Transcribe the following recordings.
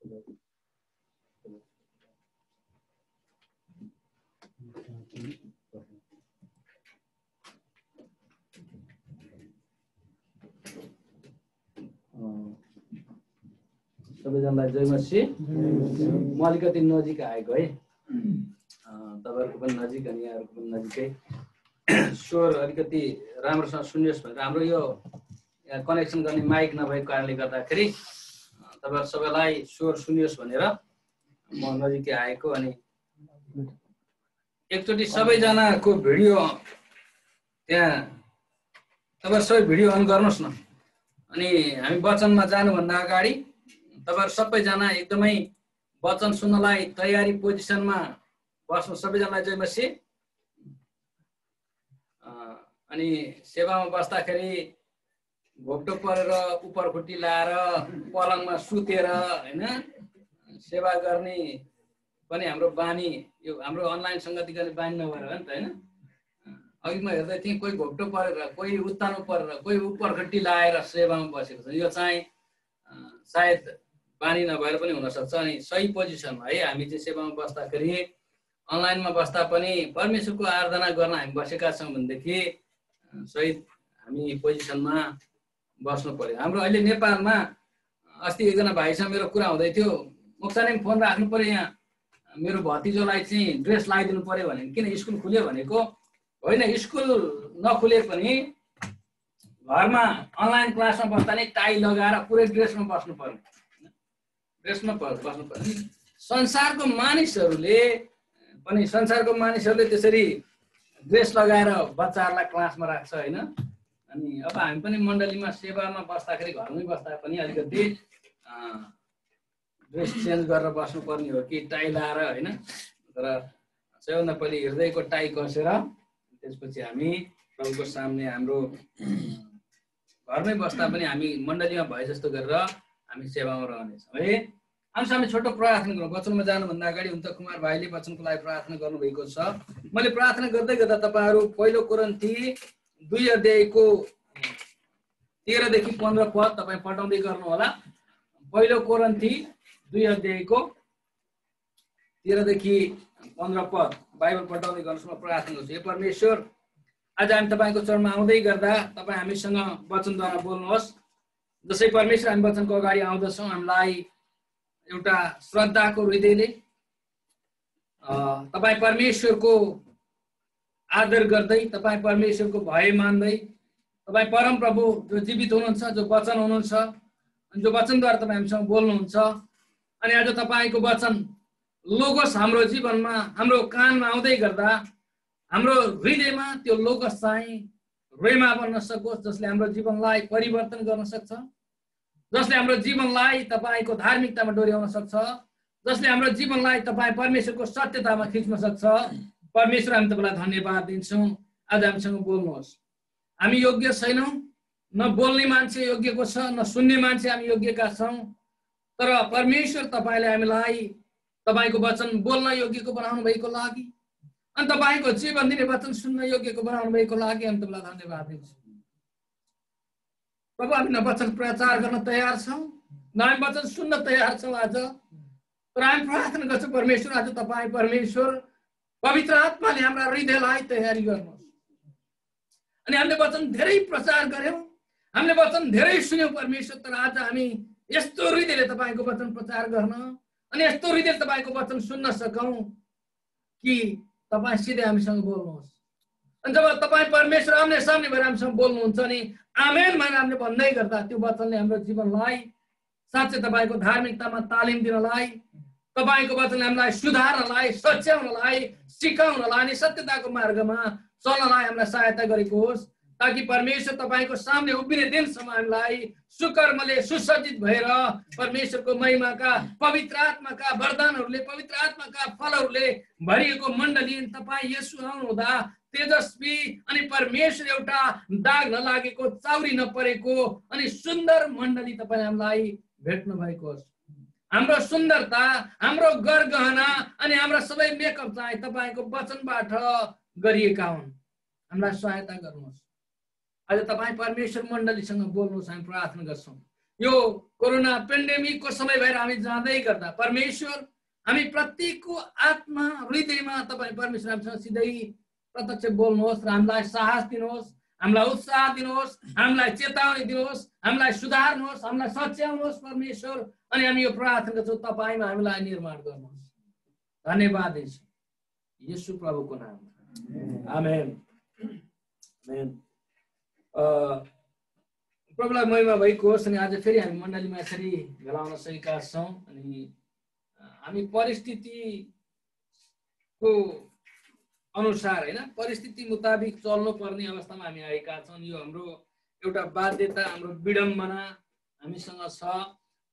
सबैजनालाई जय मसी। म अलिकति नजिक आएको है, तपाईँहरूको पनि नजिक अनि यहाँहरूको पनि नजिकै। स्वर अलिकति राम्रोसँग सुनियोस् भनेर हाम्रो यो यहाँ कनेक्सन गर्ने माइक नभएको कारणले गर्दाखेरि तपाईँहरू सबैलाई स्वर सुनियोस् भनेर म नजिकै आएको। अनि एकचोटि सबैजनाको भिडियो त्यहाँ तपाईँहरू सबै भिडियो अन गर्नुहोस् न। अनि हामी वचनमा जानुभन्दा अगाडि तपाईँहरू सबैजना एकदमै वचन सुन्नलाई तयारी पोजिसनमा बस्नु। सबैजनालाई जय मसी। अनि सेवामा बस्दाखेरि घोप्टो परेर उपरखुट्टी लाएर पलङमा सुतेर हैन सेवा गर्ने पनि हाम्रो बानी, यो हाम्रो अनलाइन सङ्गति गर्ने बानी नभएर हो नि त हैन। अघि म हेर्दै थिएँ, कोही घोप्टो परेर, कोही उत्तानो परेर, कोही उपरखुट्टी लाएर सेवामा बसेको छ। यो चाहिँ सायद बानी नभएर पनि हुनसक्छ। अनि सही पोजिसनमा है हामी चाहिँ सेवामा बस्दाखेरि, अनलाइनमा बस्दा पनि परमेश्वरको आराधना गर्न हामी बसेका छौँ भनेदेखि सही हामी पोजिसनमा बस्नु पर्यो। हाम्रो अहिले नेपालमा अस्ति एकजना भाइसँग मेरो कुरा हुँदै थियो, मोक्सानी फोन राख्नु पर्यो, यहाँ मेरो भतिजोलाई चाहिँ ड्रेस लगाइदिनु पर्यो भने। किन स्कुल खुल्यो भनेको होइन, स्कुल नखुले पनि घरमा अनलाइन क्लासमा बस्दा नै टाई लगाएर पुरै ड्रेसमा बस्नु पर्यो, ड्रेसमा बस्नु पर्यो। संसारको मानिसहरूले त्यसरी ड्रेस लगाएर बच्चाहरूलाई क्लासमा राख्छ होइन। अनि अब हामी पनि मण्डलीमा सेवामा बस्दाखेरि घरमै बस्दा पनि अलिकति ड्रेस चेन्ज गरेर बस्नुपर्ने हो कि टाई लाएर होइन। तर सबैभन्दा पहिले हृदयको टाई कसेर त्यसपछि हामी प्रभुको सामने हाम्रो घरमै बस्दा पनि हामी मण्डलीमा भए जस्तो गरेर हामी सेवामा रहनेछौँ है। हामी छोटो प्रार्थना गरौँ। वचनमा जानुभन्दा अगाडि हुन्छ कुमार भाइले वचनको लागि प्रार्थना गर्नुभएको छ। मैले प्रार्थना गर्दै गर्दा तपाईँहरू पहिलो कोरिन्थी 2 अध्यायको 13 देखि 15 पद तपाईँ पढाउँदै गर्नु होला। पहिलो कोरिन्थी 2 अध्यायको 13 देखि 15 पद बाइबल पढाउँदै गर्नुहोस्। म प्रार्थना गर्छु। हे परमेश्वर, आज हामी तपाईँको चरणमा आउँदै गर्दा तपाईँ हामीसँग वचनद्वारा बोल्नुहोस्। जसै परमेश्वर हामी वचनको अगाडि आउँदछौँ, हामीलाई एउटा श्रद्धाको हृदयले तपाईँ परमेश्वरको आदर गर्दै, तपाईँ परमेश्वरको भय मान्दै, तपाईँ परम प्रभु जो जीवित हुनुहुन्छ, जो वचन हुनुहुन्छ, अनि जो वचनद्वारा तपाईँ हामीसँग बोल्नुहुन्छ। अनि आज तपाईँको वचन लोगोस हाम्रो जीवनमा, हाम्रो कानमा आउँदै गर्दा हाम्रो हृदयमा त्यो लोगोस चाहिँ रेमा बन्न सकोस्, जसले हाम्रो जीवनलाई परिवर्तन गर्न सक्छ, जसले हाम्रो जीवनलाई तपाईँको धार्मिकतामा डोर्याउन सक्छ, जसले हाम्रो जीवनलाई तपाईँ परमेश्वरको सत्यतामा खिच्न सक्छ। परमेश्वर, हामी तपाईँलाई धन्यवाद दिन्छौँ। आज हामीसँग बोल्नुहोस्। हामी योग्य छैनौँ, न बोल्ने मान्छे योग्यको छ, न सुन्ने मान्छे हामी योग्यका छौँ। तर परमेश्वर तपाईँले हामीलाई तपाईँको वचन बोल्न योग्यको बनाउनु भएको लागि अनि तपाईँको जीवन दिने वचन सुन्न योग्यको बनाउनु भएको लागि हामी तपाईँलाई धन्यवाद दिन्छौँ। प्रभु, हामी न वचन प्रचार गर्न तयार छौँ, न हामी वचन सुन्न तयार छौँ आज। तर हामी प्रार्थना गर्छौँ परमेश्वर, आज तपाईँ परमेश्वर पवित्र आत्माले हाम्रा हृदयलाई तयारी गर्नुहोस्। अनि हामीले वचन धेरै प्रचार गर्यौँ, हामीले वचन धेरै सुन्यौँ परमेश्वर। तर आज हामी यस्तो हृदयले तपाईँको वचन प्रचार गर्न अनि यस्तो हृदयले तपाईँको वचन सुन्न सकौँ कि तपाईँ सिधै हामीसँग बोल्नुहोस्। अनि जब तपाईँ परमेश्वर आम्ने सामने भएर हामीसँग बोल्नुहुन्छ नि आमेन भनेर हामीले भन्दै गर्दा त्यो वचनले हाम्रो जीवनलाई साँच्चै तपाईँको धार्मिकतामा तालिम दिनलाई, तपाईँको वचनले हामीलाई सुधार्नलाई, सच्याउनलाई, सिकाउनलाई अनि सत्यताको मार्गमा चल्नलाई हामीलाई सहायता गरेको होस्, ताकि परमेश्वर तपाईँको सामने उभिने दिनसम्म हामीलाई सुकर्मले सुसज्जित भएर परमेश्वरको महिमाका, पवित्र आत्माका वरदानहरूले, पवित्र आत्माका फलहरूले भरिएको मण्डली तपाईँ येशू आउनुहुँदा तेजस्वी अनि परमेश्वर एउटा दाग नलागेको, चाउरी नपरेको अनि सुन्दर मण्डली तपाईँ हामीलाई भेट्नु भएको होस्। हाम्रो सुन्दरता, हाम्रो गरगहना अनि हाम्रा सबै मेकअप चाहिँ तपाईँको वचनबाट गरिएका हुन्। हामीलाई सहायता गर्नुहोस्। आज तपाईँ परमेश्वर मण्डलीसँग बोल्नुहोस्, हामी प्रार्थना गर्छौँ। यो कोरोना पेन्डेमिकको समय भएर हामी जाँदै गर्दा परमेश्वर हामी प्रत्येकको आत्मा हृदयमा तपाईँ परमेश्वर हामीसँग सिधै प्रत्यक्ष बोल्नुहोस् र हामीलाई साहस दिनुहोस्, हामीलाई उत्साह दिनुहोस्, हामीलाई चेतावनी दिनुहोस्, हामीलाई सुधार्नुहोस्, हामीलाई सच्याउनुहोस् परमेश्वर। अनि हामी यो प्रार्थना गर्छौँ तपाईँमा हामीलाई निर्माण गर्नुहोस्। धन्यवाद दिन्छु येशू प्रभुको नाममा, आमेन आमेन। प्रभुलाई महिमा भएको होस्। अनि आज फेरि हामी मण्डलीमा यसरी भेला हुन सकेका छौँ। अनि हामी परिस्थितिको अनुसार होइन, परिस्थिति मुताबिक चल्नु पर्ने अवस्थामा हामी आएका छौँ। यो हाम्रो एउटा बाध्यता, हाम्रो विडम्बना हामीसँग छ।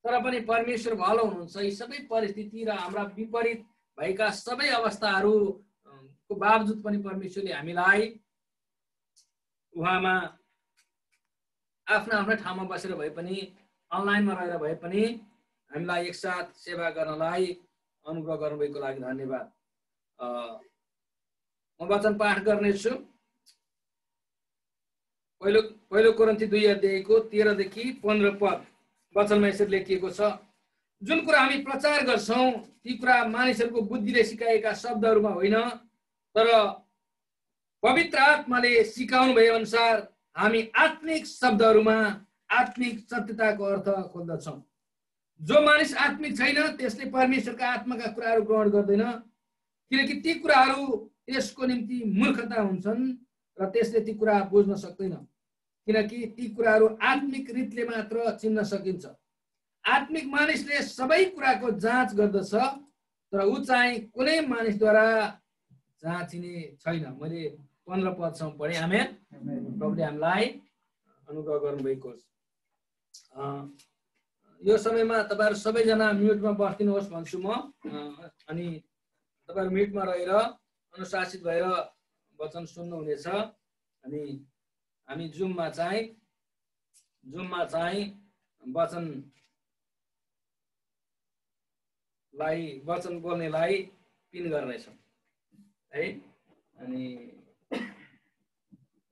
तर पनि परमेश्वर भलो हुनुहुन्छ। यी सबै परिस्थिति र हाम्रा विपरीत भएका सबै अवस्थाहरूको बावजुद पनि परमेश्वरले हामीलाई उहाँमा आफ्ना आफ्ना ठाउँमा बसेर भए पनि, अनलाइनमा रहेर भए पनि हामीलाई एकसाथ सेवा गर्नलाई अनुग्रह गर्नुभएको लागि धन्यवाद। म वचन पाठ गर्नेछु। पहिलो कोरिन्थी 2 अध्यायको 13 देखि 15 पद वचनमा यसरी लेखिएको छ, जुन कुरा हामी प्रचार गर्छौँ ती कुरा मानिसहरूको बुद्धिले सिकाएका शब्दहरूमा होइन, तर पवित्र आत्माले सिकाउनु भए अनुसार हामी आत्मिक शब्दहरूमा आत्मिक सत्यताको अर्थ खोज्दछौँ। जो मानिस आत्मिक छैन त्यसले परमेश्वरका आत्माका कुराहरू ग्रहण गर्दैन, किनकि ती कुराहरू त्यसको निम्ति मूर्खता हुन्छन् र त्यसले ती कुरा बुझ्न सक्दैन, किनकि ती कुराहरू आत्मिक रीतिले मात्र चिन्न सकिन्छ। आत्मिक मानिसले सबै कुराको जाँच गर्दछ, तर ऊ चाहिँ कुनै मानिसद्वारा जाँचिने छैन। मैले 15 पदसम्म पढेँ। आमेन। प्रभुले हामीलाई अनुग्रह गर्नुभएको होस्। यो समयमा तपाईँहरू सबैजना म्युटमा बस्दिनुहोस् भन्छु म। अनि तपाईँहरू म्युटमा रहेर अनुशासित भएर वचन सुन्नुहुनेछ। अनि हामी जुममा चाहिँ वचन बोल्नेलाई पिन गर्नेछौँ है। अनि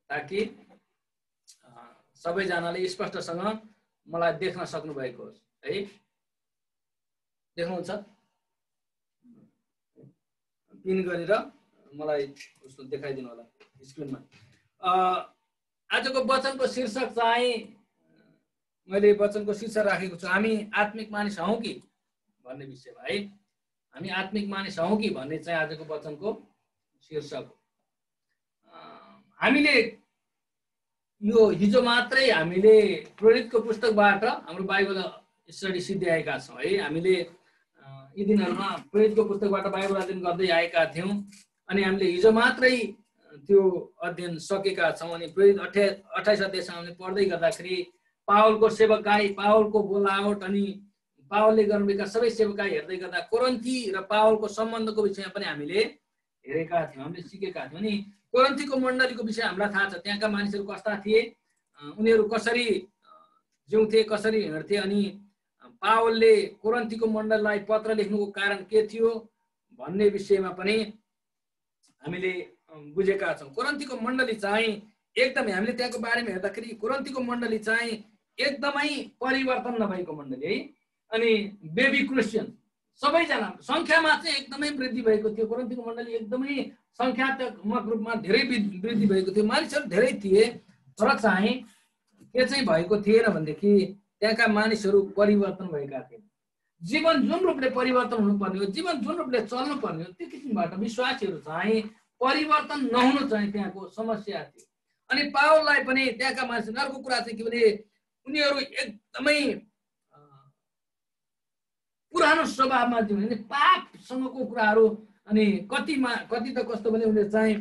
ताकि सबैजनाले स्पष्टसँग मलाई देख्न सक्नु भएको होस् है। देख्नुहुन्छ? पिन गरेर मलाई उसको देखाइदिनु होला स्क्रिनमा। आजको वचनको शीर्षक चाहिँ मैले वचनको शीर्षक राखेको छु, हामी आत्मिक मानिस हौँ कि भन्ने विषयमा है। हामी आत्मिक मानिस हौँ कि भन्ने चाहिँ आजको वचनको शीर्षक हो। हामीले यो हिजो मात्रै हामीले प्रेरितको पुस्तकबाट हाम्रो बाइबल स्टडी सिद्ध्याएका छौँ है। हामीले यी दिनहरूमा प्रेरितको पुस्तकबाट बाइबल अध्ययन गर्दै आएका थियौँ। अनि हामीले हिजो मात्रै त्यो अध्ययन सकेका छौँ। अनि प्रेरित 28 अध्यायसम्म हामीले पढ्दै गर्दाखेरि पावलको सेवकाई, पावलको बोलावट अनि पावलले गर्नुभएका सबै सेवकाई हेर्दै गर्दा कोरिन्थी र पावलको सम्बन्धको विषयमा पनि हामीले हेरेका थियौँ, हामीले सिकेका थियौँ। अनि कोरिन्थीको मण्डलीको विषय हामीलाई थाहा छ। त्यहाँका मानिसहरू कस्ता थिए, उनीहरू कसरी जिउँथे, कसरी हिँड्थे। अनि पावलले कोरिन्थीको मण्डलीलाई पत्र लेख्नुको कारण के थियो भन्ने विषयमा पनि हामीले बुझेका छौँ। कोरिन्थीको मण्डली चाहिँ एकदमै, हामीले त्यहाँको बारेमा हेर्दाखेरि कोरिन्थीको मण्डली चाहिँ एकदमै परिवर्तन नभएको मण्डली है। अनि बेबी क्रिस्चियन सबैजना सङ्ख्यामा चाहिँ एकदमै वृद्धि भएको थियो। कोरिन्थीको मण्डली एकदमै सङ्ख्यात्मक रूपमा धेरै वृद्धि भएको थियो। मानिसहरू धेरै थिए, तर चाहिँ के चाहिँ भएको थिएन भनेदेखि त्यहाँका मानिसहरू परिवर्तन भएका थिए। जीवन जुन रूपले परिवर्तन हुनुपर्ने हो, जीवन जुन रूपले चल्नु पर्ने हो, त्यो किसिमबाट विश्वासीहरू चाहिँ परिवर्तन नहुनु चाहिँ त्यहाँको समस्या थियो। अनि पावललाई पनि त्यहाँका मानिसहरू, अर्को कुरा चाहिँ के भने उनीहरू एकदमै पुरानो स्वभावमा जिउने, पापसँगको कुराहरू। अनि कति त कस्तो भने उनीहरू चाहिँ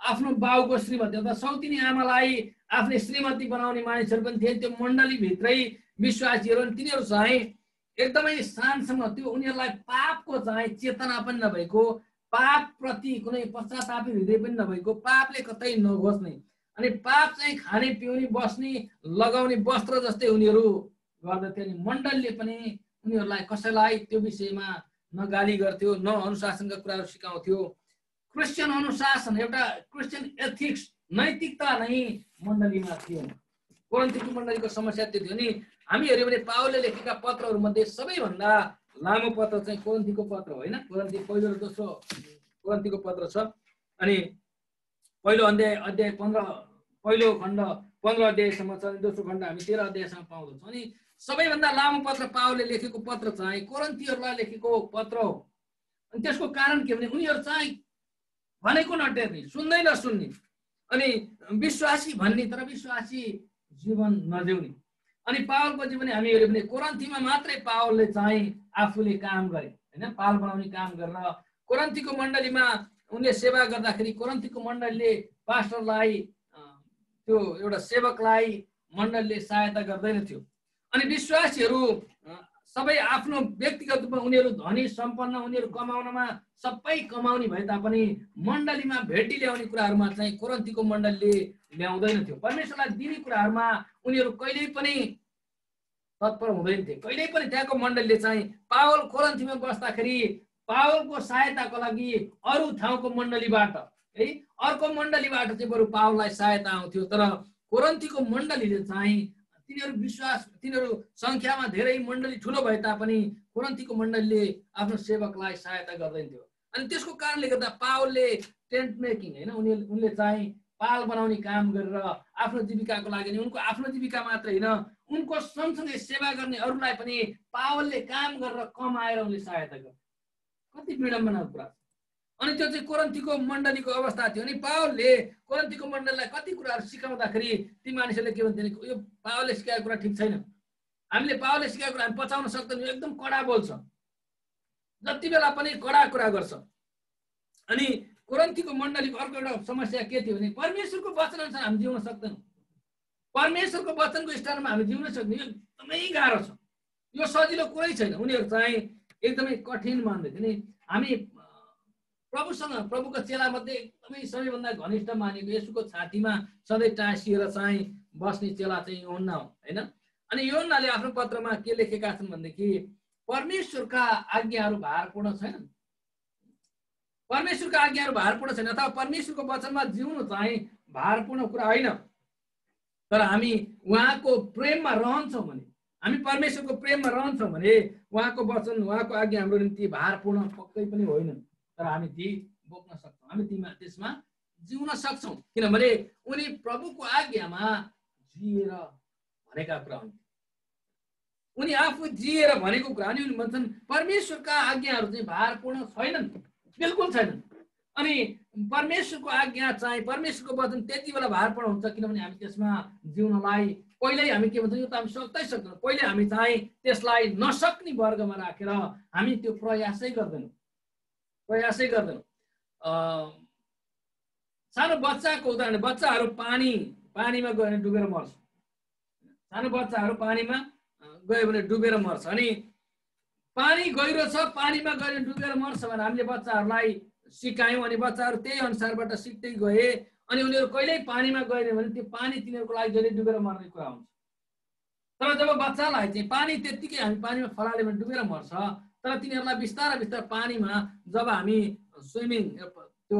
आफ्नो बाउको श्रीमती अथवा सौतिनी आमालाई आफ्नै श्रीमती बनाउने मानिसहरू पनि थिए त्यो मण्डलीभित्रै विश्वासीहरू। अनि तिनीहरू चाहिँ एकदमै शानसँग, त्यो उनीहरूलाई पापको चाहिँ चेतना पनि नभएको, पापप्रति कुनै पश्चातापी हृदय पनि नभएको, पापले कतै नहोस् नै। अनि पाप चाहिँ खाने, पिउने, बस्ने, लगाउने वस्त्र जस्तै उनीहरू गर्दथे। अनि मण्डलीले पनि उनीहरूलाई कसैलाई त्यो विषयमा न गाली गर्थ्यो, न अनुशासनका कुराहरू सिकाउँथ्यो। क्रिस्चियन अनुशासन, एउटा क्रिस्चियन एथिक्स, नैतिकता नै मण्डलीमा थिएन। कोरिन्थीको मण्डलीको समस्या त्यो थियो नि। हामी हेऱ्यौँ भने पावलले लेखेका पत्रहरूमध्ये सबैभन्दा लामो पत्र चाहिँ कोरिन्थीको पत्र हो होइन। कोरिन्थी पहिलो र दोस्रो कोरिन्थीको पत्र छ। अनि पहिलो अध्याय 15 पहिलो खण्ड 15 अध्यायसम्म छ। दोस्रो खण्ड हामी 13 अध्यायसम्म पाउँदछौँ। अनि सबैभन्दा लामो पत्र पावलले लेखेको पत्र चाहिँ कोरिन्थीहरूलाई लेखेको पत्र हो। अनि त्यसको कारण के भने उनीहरू चाहिँ भनेको नटेर्ने, सुन्दै नसुन्ने, अनि विश्वासी भन्ने तर विश्वासी जीवन नजिउने। अनि पावलको जीवन हामी हेऱ्यौँ भने कोरिन्थीमा मात्रै पावलले चाहिँ आफूले काम गरे होइन, पाल बनाउने काम गरेर कोरिन्थीको मण्डलीमा उनले सेवा गर्दाखेरि कोरिन्थीको मण्डलीले पास्टरलाई त्यो एउटा सेवकलाई मण्डलीले सहायता गर्दैन थियो। अनि विश्वासीहरू सबै आफ्नो व्यक्तिगत रूपमा उनीहरू धनी सम्पन्न, उनीहरू कमाउनमा सबै कमाउने भए तापनि मण्डलीमा भेटी ल्याउने कुराहरूमा चाहिँ कोरिन्थीको मण्डलीले ल्याउँदैन थियो। परमेश्वरलाई दिने कुराहरूमा उनीहरू कहिल्यै पनि तत्पर हुँदैन थिए। कहिल्यै पनि त्यहाँको मण्डलीले चाहिँ पावल कोरिन्थीमा बस्दाखेरि पावलको सहायताको लागि अरू ठाउँको मण्डलीबाट है अर्को मण्डलीबाट चाहिँ बरु पावललाई सहायता आउँथ्यो। तर कोरिन्थीको मण्डलीले चाहिँ तिनीहरू सङ्ख्यामा धेरै मण्डली ठुलो भए तापनि कोरिन्थीको मण्डलीले आफ्नो सेवकलाई सहायता गर्दैन थियो। अनि त्यसको कारणले गर्दा पावलले टेन्ट मेकिङ होइन उनले चाहिँ पाल बनाउने काम गरेर आफ्नो जीविकाको लागि उनको आफ्नो जीविका मात्र होइन उनको सँगसँगै सेवा गर्ने अरूलाई पनि पावलले काम गरेर कमाएर उनले सहायता गर्थे। कति विडम्बनाको कुरा। अनि त्यो चाहिँ कोरिन्थीको मण्डलीको अवस्था थियो। अनि पावलले कोरिन्थीको मण्डलीलाई कति कुराहरू सिकाउँदाखेरि ती मानिसहरूले के भन्थे, यो पावलले सिकाएको कुरा ठिक छैन, हामीले पावलले सिकाएको कुरा हामी पचाउन सक्दैनौँ, एकदम कडा बोल्छ, जति बेला पनि कडा कुरा गर्छ। अनि कोरिन्थीको मण्डलीको अर्को एउटा समस्या के थियो भने परमेश्वरको वचन अनुसार हामी जिउन सक्दैनौँ। परमेश्वरको वचनको स्थानमा हामी जिउन सक्ने एकदमै गाह्रो छ, यो सजिलो कुरै छैन। उनीहरू चाहिँ एकदमै कठिन मान्दै थिए नि। हामी प्रभुसँग प्रभुको चेलामध्ये एकदमै सबैभन्दा घनिष्ठ मानेको येशूको छातीमा सधैँ टाँसिएर चाहिँ बस्ने चेला चाहिँ योहन्ना हो होइन। अनि योहन्नाले आफ्नो पत्रमा के लेखेका छन् भनेदेखि परमेश्वरका आज्ञाहरू भारपूर्ण छैनन्, परमेश्वरका आज्ञाहरू भारपूर्ण छैन अथवा परमेश्वरको वचनमा जिउनु चाहिँ भारपूर्ण कुरा होइन। तर हामी उहाँको प्रेममा रहन्छौँ भने, हामी परमेश्वरको प्रेममा रहन्छौँ भने उहाँको वचन उहाँको आज्ञा हाम्रो निम्ति भारपूर्ण पक्कै पनि होइन। तर हामी ती बोक्न सक्छौँ, हामी त्यसमा जिउन सक्छौँ, किनभने उनी प्रभुको आज्ञामा जिएर भनेका कुरा हुन्। उनी आफू जिएर भनेको कुरा अनि उनी भन्छन् परमेश्वरका आज्ञाहरू चाहिँ भारपूर्ण छैनन्, बिल्कुल छैनन्। अनि परमेश्वरको आज्ञा चाहिँ परमेश्वरको वचन त्यति बेला भारपूर्ण हुन्छ किनभने हामी त्यसमा जिउनलाई पहिल्यै हामी के भन्छौँ, यो त हामी सक्दै सक्दैनौँ, पहिले हामी चाहिँ त्यसलाई नसक्ने वर्गमा राखेर हामी त्यो प्रयासै गर्दैनौँ। सानो बच्चाको उदाहरण, बच्चाहरू पानीमा गयो भने डुबेर मर्छ, सानो बच्चाहरू पानीमा गयो भने डुबेर मर्छ। अनि पानी गहिरो छ, पानीमा गयो भने डुबेर मर्छ भनेर हामीले बच्चाहरूलाई सिकायौँ। अनि बच्चाहरू त्यही अनुसारबाट सिक्दै गए अनि उनीहरू कहिल्यै पानीमा गएन भने त्यो पानी तिनीहरूको लागि जहिले डुबेर मर्ने कुरा हुन्छ। तर जब बच्चालाई चाहिँ पानी त्यत्तिकै हामी पानीमा फलाल्यो भने डुबेर मर्छ। तर तिनीहरूलाई बिस्तारै बिस्तारै पानीमा जब हामी स्विमिङ त्यो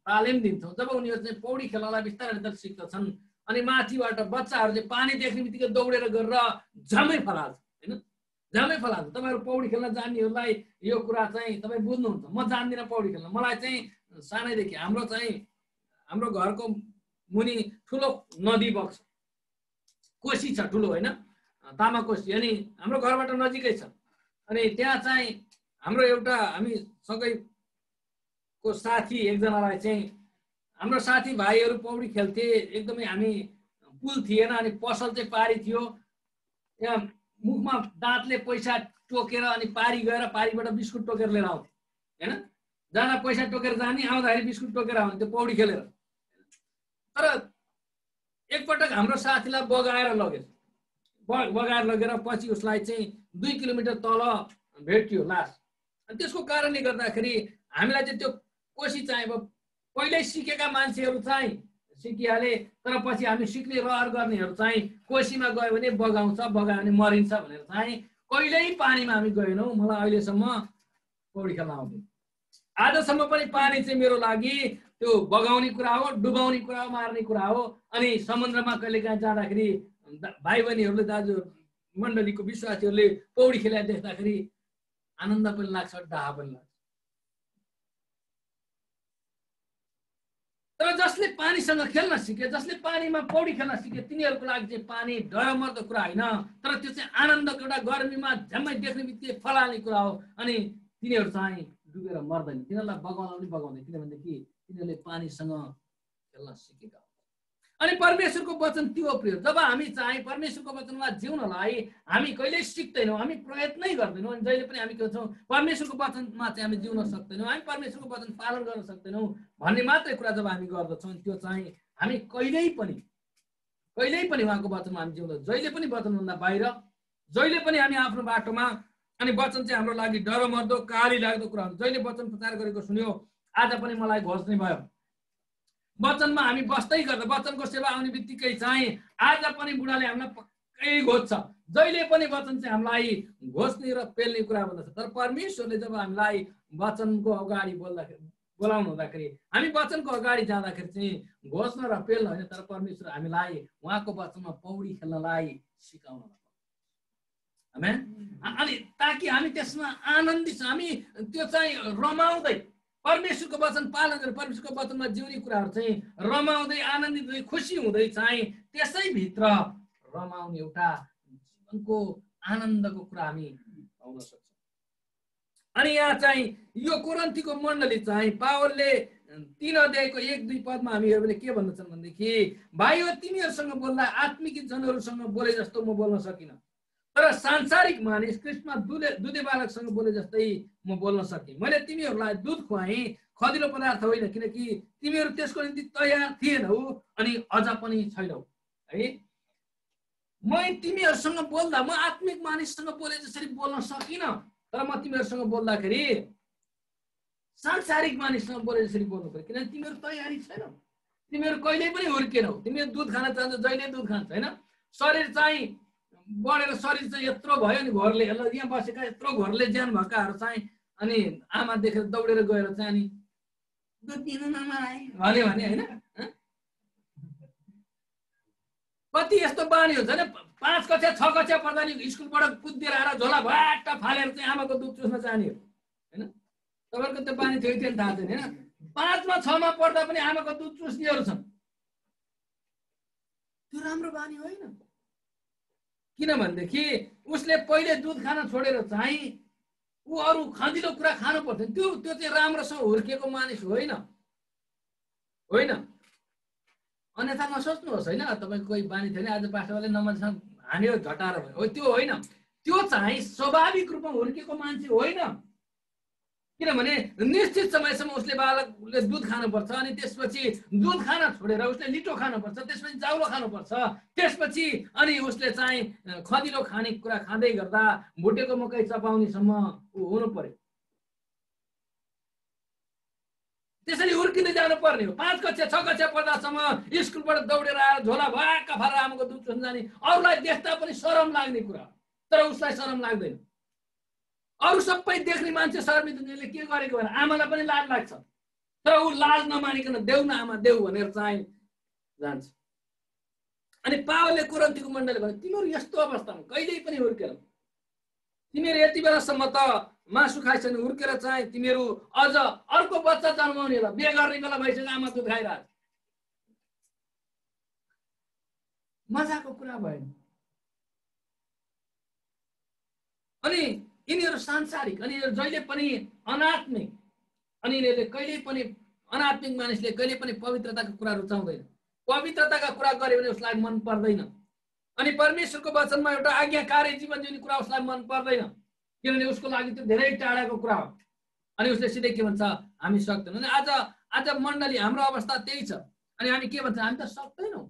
तालिम दिन्छौँ, जब उनीहरू चाहिँ पौडी खेल्नलाई बिस्तारै बिस्तारै सिक्दछन् अनि माथिबाट बच्चाहरू चाहिँ पानी देख्ने बित्तिकै दौडेर गरेर झमै फलाल्छ होइन, झमै फलाल्छ। तपाईँहरू पौडी खेल्न जान्नेहरूलाई यो कुरा चाहिँ तपाईँ बुझ्नुहुन्छ। म जान्दिनँ पौडी खेल्न, मलाई चाहिँ सानैदेखि हाम्रो घरको मुनि ठुलो नदी बग्छ, कोसी छ ठुलो होइन, तामा कोसी, अनि हाम्रो घरबाट नजिकै छ। अनि त्यहाँ चाहिँ हाम्रो एउटा हामी सँगैको साथी एकजनालाई चाहिँ हाम्रो साथी भाइहरू पौडी खेल्थे, एकदमै हामी पुल थिएन अनि पसल चाहिँ पारी थियो, यहाँ मुखमा दाँतले पैसा टोकेर अनि पारी गएर पारीबाट बिस्कुट टोकेर लिएर आउँथे होइन, जाँदा पैसा टोकेर जाने, आउँदाखेरि बिस्कुट टोकेर आउने त्यो पौडी खेलेर। तर एकपटक हाम्रो साथीलाई बगाएर लगेर पछि उसलाई चाहिँ 2 किलोमिटर तल भेट्यो लास। अनि त्यसको कारणले गर्दाखेरि हामीलाई चाहिँ त्यो कोसी चाहिँ अब पहिल्यै सिकेका मान्छेहरू चाहिँ सिकिहाले, तर पछि हामी सिक्ने रहर गर्नेहरू चाहिँ कोसीमा गयो भने बगाउँछ, बगायो भने मरिन्छ भनेर चाहिँ कहिल्यै पानीमा हामी गएनौँ। मलाई अहिलेसम्म पौडी खेल्न आउँदैन, आजसम्म पनि पानी चाहिँ मेरो लागि त्यो बगाउने कुरा हो, डुबाउने कुरा हो, मार्ने कुरा हो। अनि समुद्रमा कहिलेकाहीँ जाँदाखेरि भाइ बहिनीहरूले दाजु मण्डलीको विश्वासीहरूले पौडी खेला देख्दाखेरि आनन्द पनि लाग्छ डाहा पनि लाग्छ। तर जसले पानीसँग खेल्न सिके, जसले पानीमा पौडी खेल्न सिके तिनीहरूको लागि चाहिँ पानी डरमर्दो कुरा होइन, तर त्यो चाहिँ आनन्दको एउटा गर्मीमा झ्याम्मै देख्ने बित्तिकै फलाउने कुरा हो। अनि तिनीहरू चाहिँ डुबेर मर्दैन, तिनीहरूलाई बगाउन पनि बगाउँदैन, किनभनेदेखि तिनीहरूले पानीसँग खेल्न सिकेका। अनि परमेश्वरको वचन त्यो प्रिय, जब हामी चाहिँ परमेश्वरको वचनमा जिउनलाई हामी कहिल्यै सिक्दैनौँ, हामी प्रयत्नै गर्दैनौँ, अनि जहिले पनि हामी के भन्छौँ परमेश्वरको वचनमा चाहिँ हामी जिउन सक्दैनौँ, हामी परमेश्वरको वचन पालन गर्न सक्दैनौँ भन्ने मात्रै कुरा जब हामी गर्दछौँ, त्यो चाहिँ हामी कहिल्यै पनि उहाँको वचनमा हामी जिउँदछौँ। जहिले पनि वचनभन्दा बाहिर, जहिले पनि हामी आफ्नो बाटोमा, अनि वचन चाहिँ हाम्रो लागि डरमर्दो काली लाग्दो कुरा हुन्छ। जहिले वचन प्रचार गरेको सुन्यो, आज पनि मलाई घोच्ने भयो। वचनमा हामी बस्दै गर्दा वचनको सेवा आउने बित्तिकै चाहिँ आज पनि बुढाले हामीलाई पक्कै घोच्छ। जहिले पनि वचन चाहिँ हामीलाई घोच्ने र पेल्ने कुरा भन्दछ। तर परमेश्वरले जब हामीलाई वचनको अगाडि बोलाउनु हुँदाखेरि, हामी वचनको अगाडि जाँदाखेरि चाहिँ घोच्न र पेल्न होइन, तर परमेश्वर हामीलाई उहाँको वचनमा पौडी खेल्नलाई सिकाउन। आमेन। अनि ताकि हामी त्यसमा आनन्दित, हामी त्यो चाहिँ रमाउँदै परमेश्वरको वचन पालन गरेर परमेश्वरको वचनमा जिउने कुराहरू चाहिँ रमाउँदै आनन्दित हुँदै खुसी हुँदै चाहिँ त्यसैभित्र रमाउने एउटा जीवनको आनन्दको कुरा हामी पाउन सक्छौँ। अनि यहाँ चाहिँ यो कोरिन्थीको मण्डली चाहिँ पावलले 3 अध्यायको 1-2 पदमा हामी हेर्यो भने के भन्दछन् भनेदेखि, भाइयो तिमीहरूसँग बोल्दा आत्मिक जनहरूसँग बोले जस्तो म बोल्न सकिनँ, तर सांसारिक मानिस कृष्णमा दुधे बालकसँग बोले जस्तै म बोल्न सकेँ। मैले तिमीहरूलाई दुध खुवाएँ, खदिलो पदार्थ होइन, किनकि तिमीहरू त्यसको निम्ति तयार थिएनौ अनि अझ पनि छैनौ है। म तिमीहरूसँग बोल्दा म आत्मिक मानिससँग बोले जसरी बोल्न सकिनँ, तर म तिमीहरूसँग बोल्दाखेरि सांसारिक मानिससँग बोले जसरी बोल्नु पर्यो, किनभने तिमीहरू तयारी छैनौ, तिमीहरू कहिल्यै पनि हुर्केनौ। तिमीहरू दुध खान चाहन्छ, जहिले दुध खान्छ होइन। शरीर चाहिँ बढेर शरीर चाहिँ यत्रो भयो नि, घरले यहाँ बसेका यत्रो घरले ज्यान भएकाहरू चाहिँ अनि आमा देखेर दौडेर गएर चाहिँ अनि दुध दिनु नमाई भन्यो भने होइन। कति यस्तो बानी हुन्छ नि, 5 कक्षा 6 कक्षा पढ्दा नि स्कुलबाट कुदेर आएर झोला भाट्टा फालेर चाहिँ आमाको दुध चुस्न जाने हो होइन। तपाईँहरूको त्यो बानी थियो नि थाहा छैन होइन। 5 मा 6 मा पढ्दा पनि आमाको दुध चुस्नेहरू छन्, त्यो राम्रो बानी होइन। किनभनेदेखि उसले पहिले दुध खान छोडेर चाहिँ ऊ अरू खँदिलो कुरा खानु पर्थ्यो, त्यो चाहिँ राम्रोसँग हुर्किएको मानिस होइन। अन्यथा नसोच्नुहोस् होइन, तपाईँको कोही बानी थियो भने आज पास्टरले नमाजसँग हान्यो झटाएर भयो, त्यो होइन। त्यो चाहिँ स्वाभाविक रूपमा हुर्किएको मान्छे होइन। किनभने निश्चित समयसम्म उसले बालकले दुध खानुपर्छ, अनि त्यसपछि दुध खान छोडेर उसले लिटो खानुपर्छ, त्यसपछि चाउलो खानुपर्छ, त्यसपछि अनि उसले चाहिँ खदिलो खाने कुरा खाँदै गर्दा भुटेको मकै चपाउनेसम्म ऊ हुनु पर्यो। त्यसरी हुर्किँदै जानु पर्ने हो। 5 कक्षा 6 कक्षा पढ्दासम्म स्कुलबाट दौडेर आएर झोला भएका फालेर आमाको दुध चुस्न जाने, अरूलाई देख्दा पनि शरम लाग्ने कुरा, तर उसलाई शरम लाग्दैन। अरू सबै देख्ने मान्छे शर्मित हुनेले के गरेको भने आमालाई पनि लाज लाग्छ, तर ऊ लाज नमानिकन देऊ न आमा देऊ भनेर चाहिँ जान्छ। अनि पावलले कोरिन्थीको मण्डलीले भने तिमीहरू यस्तो अवस्थामा कहिल्यै पनि हुर्केर, तिमीहरू यति बेलासम्म त मासु खाइसक्यो, हुर्केर चाहिँ तिमीहरू अझ अर्को बच्चा जन्माउने होला, बिहे गर्ने बेला भइसक्यो, आमा दुध खाइरहेको, मजाको कुरा भएन। अनि यिनीहरू सांसारिक, अनि जहिले पनि अनात्मिक, अनि यिनीहरूले कहिल्यै पनि अनात्मिक मानिसले कहिल्यै पनि पवित्रताको कुरा रुचाउँदैन। पवित्रताका कुरा गर्यो भने उसलाई मन पर्दैन, अनि परमेश्वरको वचनमा एउटा आज्ञाकारी जीवन जिउने कुरा उसलाई मन पर्दैन, किनभने उसको लागि त्यो धेरै टाढाको कुरा हो। अनि उसले सिधै के भन्छ, हामी सक्दैनौँ। अनि आज मण्डली हाम्रो अवस्था त्यही छ। अनि हामी के भन्छ, हामी त सक्दैनौँ,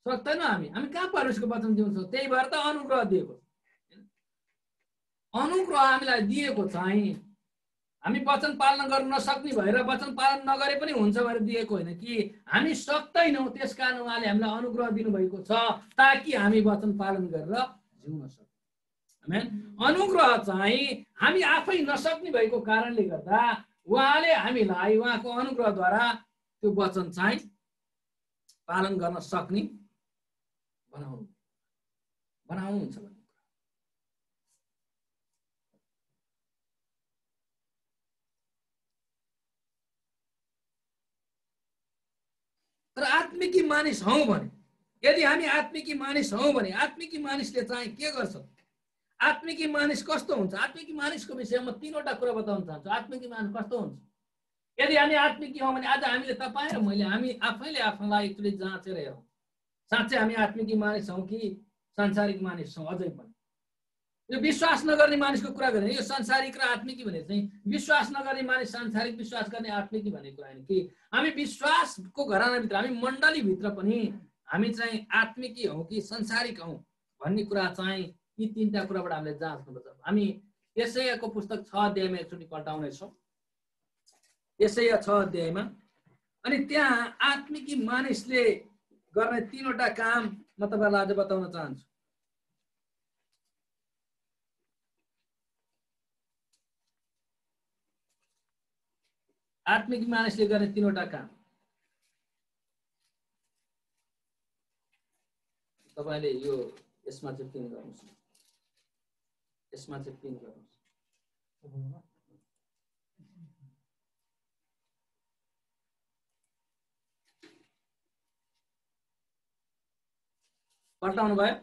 हामी कहाँ परमेश्वरको वचन जिउँछौँ। त्यही भएर त अनुग्रह दिएको, अनुग्रह हामीलाई दिएको चाहिँ हामी वचन पालन गर्न नसक्ने भएर वचन पालन नगरे पनि हुन्छ भनेर दिएको होइन कि हामी सक्दैनौँ, त्यसकारण उहाँले हामीलाई अनुग्रह दिनुभएको छ ताकि हामी वचन पालन गरेर जिउन सकौँ। आमेन। अनुग्रह चाहिँ हामी आफै नसक्ने भएको कारणले गर्दा उहाँले हामीलाई उहाँको अनुग्रहद्वारा त्यो वचन चाहिँ पालन गर्न सक्ने बनाउनु। बनाउनुहुन्छ भन्ने कुरा। तर आत्मिकी मानिस हौं भने, यदि हामी आत्मिकी मानिस हौं भने आत्मिकी मानिसले चाहिँ के गर्छ? आत्मिकी मानिस कस्तो हुन्छ? आत्मिकी मानिसको विषयमा म 3वटा कुरा बताउन चाहन्छु। आत्मिकी मानिस कस्तो हुन्छ? यदि हामी आत्मिकी हौं भने आज हामीले तपाईँ र मैले हामी आफैले आफूलाई एकचोटि जाँचेर हेरौँ, साँच्चै हामी आत्मिकी मानिस हौं कि सांसारिक मानिस छौं? अझै पनि यो विश्वास नगर्ने मानिसको कुरा गरेन, यो सांसारिक र आत्मिकी भने चाहिँ विश्वास नगर्ने मानिस सांसारिक, विश्वास गर्ने आत्मिकी भन्ने कुरा हैन कि हामी विश्वासको घरानाभित्र, हामी मण्डलीभित्र पनि हामी चाहिँ आत्मिकी हौं कि सांसारिक हौं भन्ने कुरा चाहिँ यी 3टा कुराबाट हामीले जाँच्नुपर्छ। हामी यशायाको पुस्तक 6 अध्यायमा एकचोटि पल्टाउने छौं। यशाया 6 अध्यायमा, अनि त्यहाँ आत्मिकी मानिसले गर्ने 3वटा काम म तपाईहरुलाई आज बताउन चाहन्छु। आत्मिक मानिसले गर्ने 3वटा काम तपाईले यो यसमा चाहिँ पिन गर्नुस्, यसमा चाहिँ पिन गर्नुस्। पल्टाउनु भयो?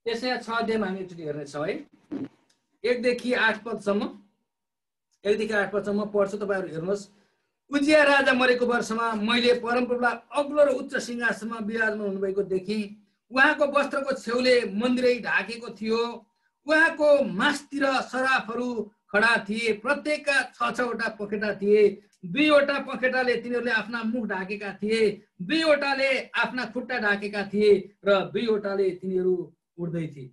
यसै 6 अध्यायमा हामी एकचोटि हेर्नेछौँ है। 1 देखि 8 पदसम्म, 1 देखि 8 पदसम्म पढ्छु, तपाईहरु हेर्नुहोस्। उजिया राजा मरेको वर्षमा मैले परमप्रभुलाई अग्लो र उच्च सिंहासनमा विराजमान हुनुभएको देखेँ। उहाँको वस्त्रको छेउले मन्दिरै ढाकेको थियो। उहाँको मास्तिर सराफहरू खडा थिए, प्रत्येकका 6-6वटा पखेटा थिए। 2वटा पखेटाले तिनीहरूले आफ्ना मुख ढाकेका थिए, 2वटाले आफ्ना खुट्टा ढाकेका थिए र 2वटाले तिनीहरू उड्दै थिए।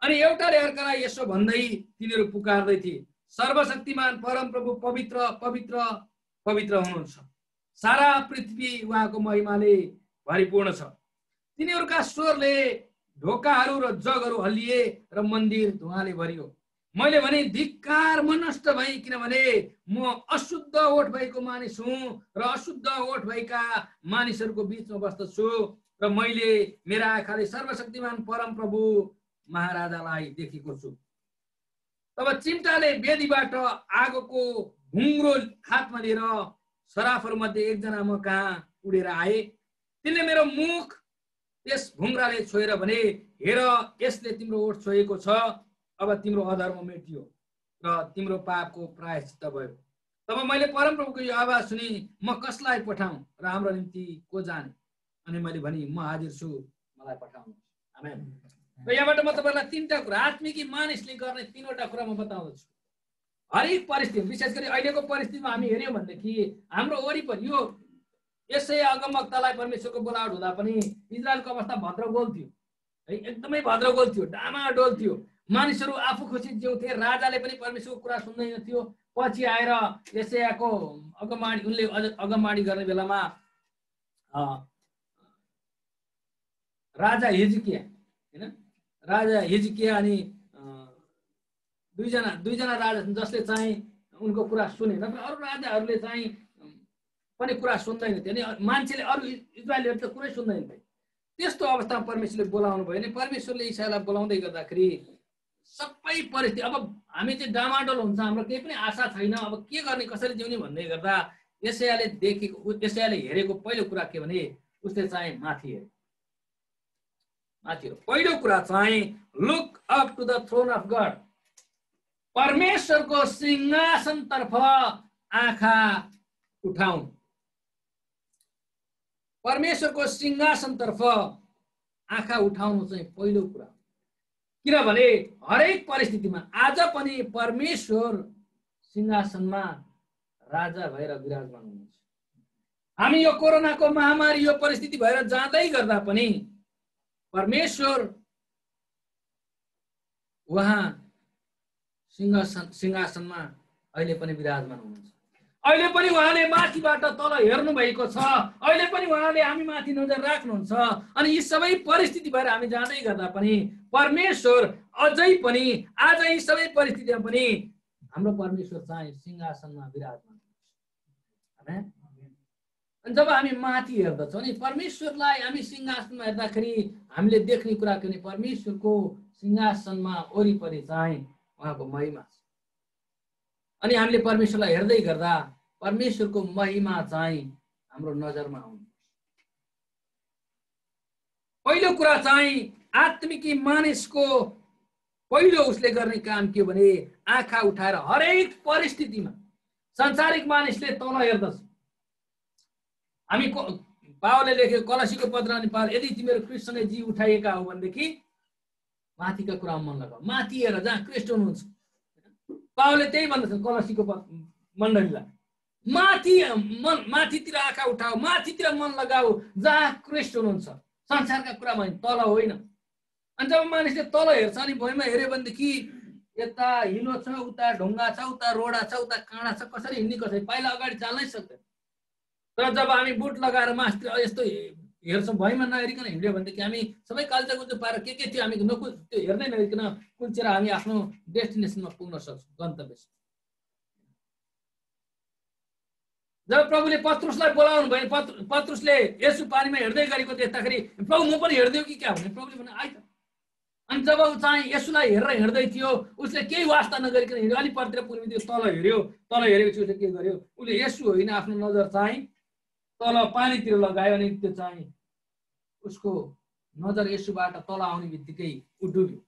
अनि एउटाले अर्कालाई यसो भन्दै तिनीहरू पुकार्दै थिए, सर्वशक्तिमान परमप्रभु पवित्र पवित्र पवित्र हुनुहुन्छ, सारा पृथ्वी उहाँको महिमाले भरिपूर्ण छ। तिनीहरूका स्वरले ढोकाहरू र जगहरू हल्लिए र मन्दिर धुवाँले भरियो। मैले भने धिक्कार, म नष्ट भएँ, किनभने म अशुद्ध ओठ भएको मानिस हुँ र अशुद्ध ओठ भएका मानिसहरूको बीचमा बस्दछु र मैले मेरा आँखाले सर्वशक्तिमान परमप्रभु महाराजालाई देखेको छु। तब चिम्टाले वेदीबाट आगोको घुङ्रो हातमा लिएर सराफहरूमध्ये एकजना म कहाँ उडेर आए। तिनले मेरो मुख त्यस घुङ्राले छोएर भने, हेर यसले तिम्रो ओठ छोएको छ, अब तिम्रो अधर्म मेटियो र तिम्रो पापको प्रायश्चित्त भयो। तब मैले परमप्रभुको यो आवाज सुनि, म कसलाई पठाऊँ र हाम्रो निम्ति को जाने? अनि मैले भनी, म हाजिर छु, मलाई पठाउनुहोस्। आमेन। र यहाँबाट म तपाईलाई 3टा कुरा आत्मिकी मानिसले गर्ने 3वटा कुरा म बताउँछु। हरेक परिस्थिति, विशेष गरी अहिलेको परिस्थितिमा हामी हेर्यौं भनेदेखि हाम्रो वरिपरि यो यसै अगमवक्तालाई परमेश्वरको बोलावट हुँदा पनि इजरायलको अवस्था भद्रगोल थियो है, एकदमै भद्रगोल थियो, डामाडोल थियो। मानिसहरू आफू खुसी जिउँथे, राजाले पनि परमेश्वरको कुरा सुन्दैन थियो। पछि आएर यशायाको अगमवाणी, उनले अगमवाणी गर्ने बेलामा राजा हिजकिया हैन, राजा हिजकिया अनि दुईजना राजा जसले चाहिँ उनको कुरा सुने, नत्र अरू राजाहरूले चाहिँ पनि कुरा सुन्दैन थियो नि, मान्छेले अरू इजरायलीहरू त कुरै सुन्दैन थिए। त्यस्तो अवस्थामा परमेश्वरले बोलाउनु भयो नि। परमेश्वरले इसाईलाई बोलाउँदै गर्दाखेरि सबै परिस्थिति, अब हामी चाहिँ डामाडोल हुन्छ, हाम्रो केही पनि आशा छैन, अब के गर्ने, कसरी जिउने भन्दै गर्दा यशायाले देखेको, यशायाले हेरेको पहिलो कुरा के भने उसले चाहिँ माथि हेरे। पहिलो कुरा चाहिँ look up to the throne of God, परमेश्वरको सिंहासनतर्फ आँखा उठाउनु। परमेश्वरको सिंहासनतर्फ आँखा उठाउनु चाहिँ पहिलो कुरा। किनभने हरेक परिस्थितिमा आज पनि परमेश्वर सिंहासनमा राजा भएर विराजमान हुनुहुन्छ। हामी यो कोरोनाको महामारी, यो परिस्थिति भएर जाँदै गर्दा पनि परमेश्वर उहाँ सिंहासनमा अहिले पनि विराजमान हुनुहुन्छ। अहिले पनि उहाँले माथिबाट तल हेर्नु भएको छ, अहिले पनि उहाँले हामी माथि नजर राख्नुहुन्छ। अनि यी सबै परिस्थिति भएर हामी जाँदै गर्दा पनि परमेश्वर अझै पनि आज यी सबै परिस्थितिमा पनि हाम्रो परमेश्वर चाहिँ सिंहासनमा विराजमान हुनुहुन्छ। आमेन। अनि जब हामी माथि हेर्दछौँ नि परमेश्वरलाई हामी सिंहासनमा हेर्दाखेरि हामीले देख्ने कुरा के भने परमेश्वरको सिंहासनमा वरिपरि चाहिँ उहाँको महिमा छ। अनि हामीले परमेश्वरलाई हेर्दै गर्दा परमेश्वरको महिमा चाहिँ हाम्रो नजरमा आउँछ। पहिलो कुरा चाहिँ आत्मिकी मानिसको पहिलो उसले गर्ने काम के भने आँखा उठाएर हरेक परिस्थितिमा संसारिक मानिसले तल हेर्दछ। हामी पावलले लेखेको कलसीको पत्र अनि पावल यदि तिमीहरू क्रिस्टसँगै जी उठाइएका हो भनेदेखि माथिका कुरामा मन लगाऊ, माथि हेर जहाँ क्रिस्ट हुनुहुन्छ। पावलले त्यही भन्दछ कलसीको मण्डलीलाई, माथितिर आँखा उठाऊ, माथितिर मन लगाऊ जहाँ क्रिस्ट हुनुहुन्छ, संसारका कुरामा तल होइन। अनि जब मानिसले तल हेर्छ अनि भुइँमा हेऱ्यो भनेदेखि यता हिलो छ, उता ढुङ्गा छ, उता रोडा छ, उता काँडा छ, कसरी हिँड्ने कसरी पाइला अगाडि चाल्नै सक्दैन। तर जब हामी बुट लगाएर मासतिर यस्तो हेर्छौँ भुइँमा नहेरिकन हिँड्यो भनेदेखि हामी सबै काल्चाकुल्चो पारेर के थियो हामी त्यो हेर्दै नहेरिकन कुल्चेर हामी आफ्नो डेस्टिनेसनमा पुग्न सक्छौँ, गन्तव्यसम्म। जब प्रभुले पत्रुसलाई बोलाउनु भयो, पत्रुसले यसु पानीमा हिँड्दै गरेको देख्दाखेरि प्रभु म पनि हिँड्दियो कि क्या भने प्रभुले भने आइ त। अनि जब ऊ चाहिँ यसुलाई हेरेर हिँड्दै थियो उसले केही वास्ता नगरिकन हिँड्यो, अलिक परतिर पुग्यो, तल हेऱ्यो, तल हेरेपछि उसले के गर्यो, उसले यसु होइन आफ्नो नजर चाहिँ तल पानीतिर लगायो अनि त्यो चाहिँ उसको नजर यसुबाट तल आउने बित्तिकै ऊ डुब्यो।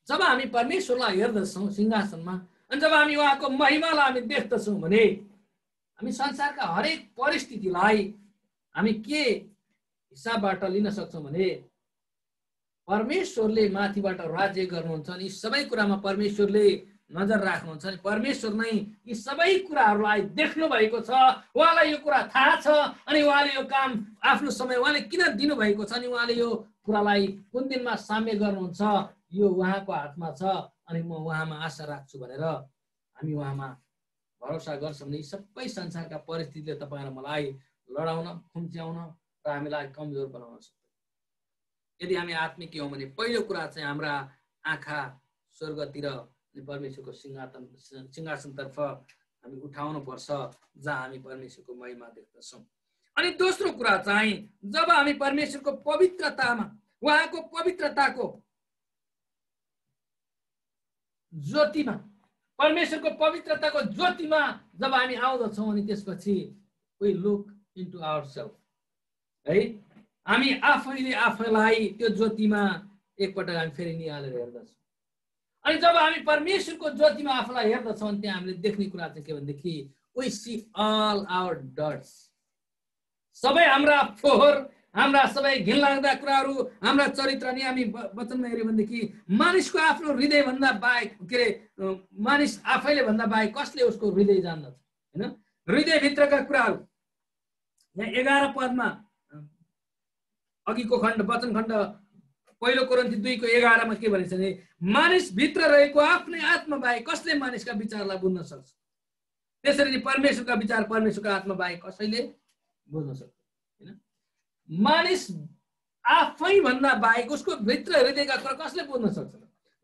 जब हामी परमेश्वरलाई हेर्दछौँ सिंहासनमा अनि जब हामी उहाँको महिमालाई हामी देख्दछौँ भने हामी संसारका हरेक परिस्थितिलाई हामी के हिसाबबाट लिन सक्छौँ भने परमेश्वरले माथिबाट राज्य गर्नुहुन्छ अनि सबै कुरामा परमेश्वरले नजर राख्नुहुन्छ अनि परमेश्वर नै यी सबै कुराहरूलाई देख्नु भएको छ। उहाँलाई यो कुरा थाहा छ अनि उहाँले यो काम आफ्नो समय उहाँले किन दिनुभएको छ अनि उहाँले यो कुरालाई कुन दिनमा साम्य गर्नुहुन्छ यो उहाँको हातमा छ अनि म उहाँमा आशा राख्छु भनेर हामी उहाँमा भरोसा गर्छौँ भने सबै संसारका परिस्थितिले तपाईँ र मलाई लडाउन, खुम्च्याउन र हामीलाई कमजोर बनाउन सक्छ। यदि हामी आत्मिक हौँ भने पहिलो कुरा चाहिँ हाम्रा आँखा स्वर्गतिर परमेश्वरको सिंहासनतर्फ हामी उठाउनु पर्छ जहाँ हामी परमेश्वरको महिमा देख्दछौँ। अनि दोस्रो कुरा चाहिँ जब हामी परमेश्वरको पवित्रतामा उहाँको पवित्रताको ज्योतिमा परमेश्वरको पवित्रताको ज्योतिमा जब हामी आउँदछौँ अनि त्यसपछि वी लुक इन्टु आवरसेल्फ, है हामी आफैले आफैलाई त्यो ज्योतिमा एकपटक हामी फेरि निहालेर हेर्दछौँ। अनि जब हामी परमेश्वरको ज्योतिमा आफूलाई हेर्दछौँ अनि त्यहाँ हामीले देख्ने कुरा चाहिँ के भनेदेखि we see all our dirts, सबै हाम्रा फोहोर, हाम्रा सबै घिनलाग्दा कुराहरू, हाम्रा चरित्र नि हामी वचनमा हेऱ्यौँ भनेदेखि मानिसको आफ्नो हृदय भन्दा बाहेक के अरे मानिस आफैले भन्दा बाहेक कसले उसको हृदय जान्दछ, होइन? हृदयभित्रका कुराहरू यहाँ 11 पदमा अघिको खण्ड वचन खण्ड पहिलो कोरिन्थी 2:11 के भनिन्छ भने मानिस भित्र रहेको आफ्नै आत्मा बाहेक कसले मानिसका विचारलाई बुझ्न सक्छ, त्यसरी नै परमेश्वरका विचार परमेश्वरको आत्मा बाहेक कसैले बुझ्न सक्छ, हैन? मानिस आफै भन्दा बाहेक उसको भित्र हृदयका कुरा कसले बुझ्न सक्छ?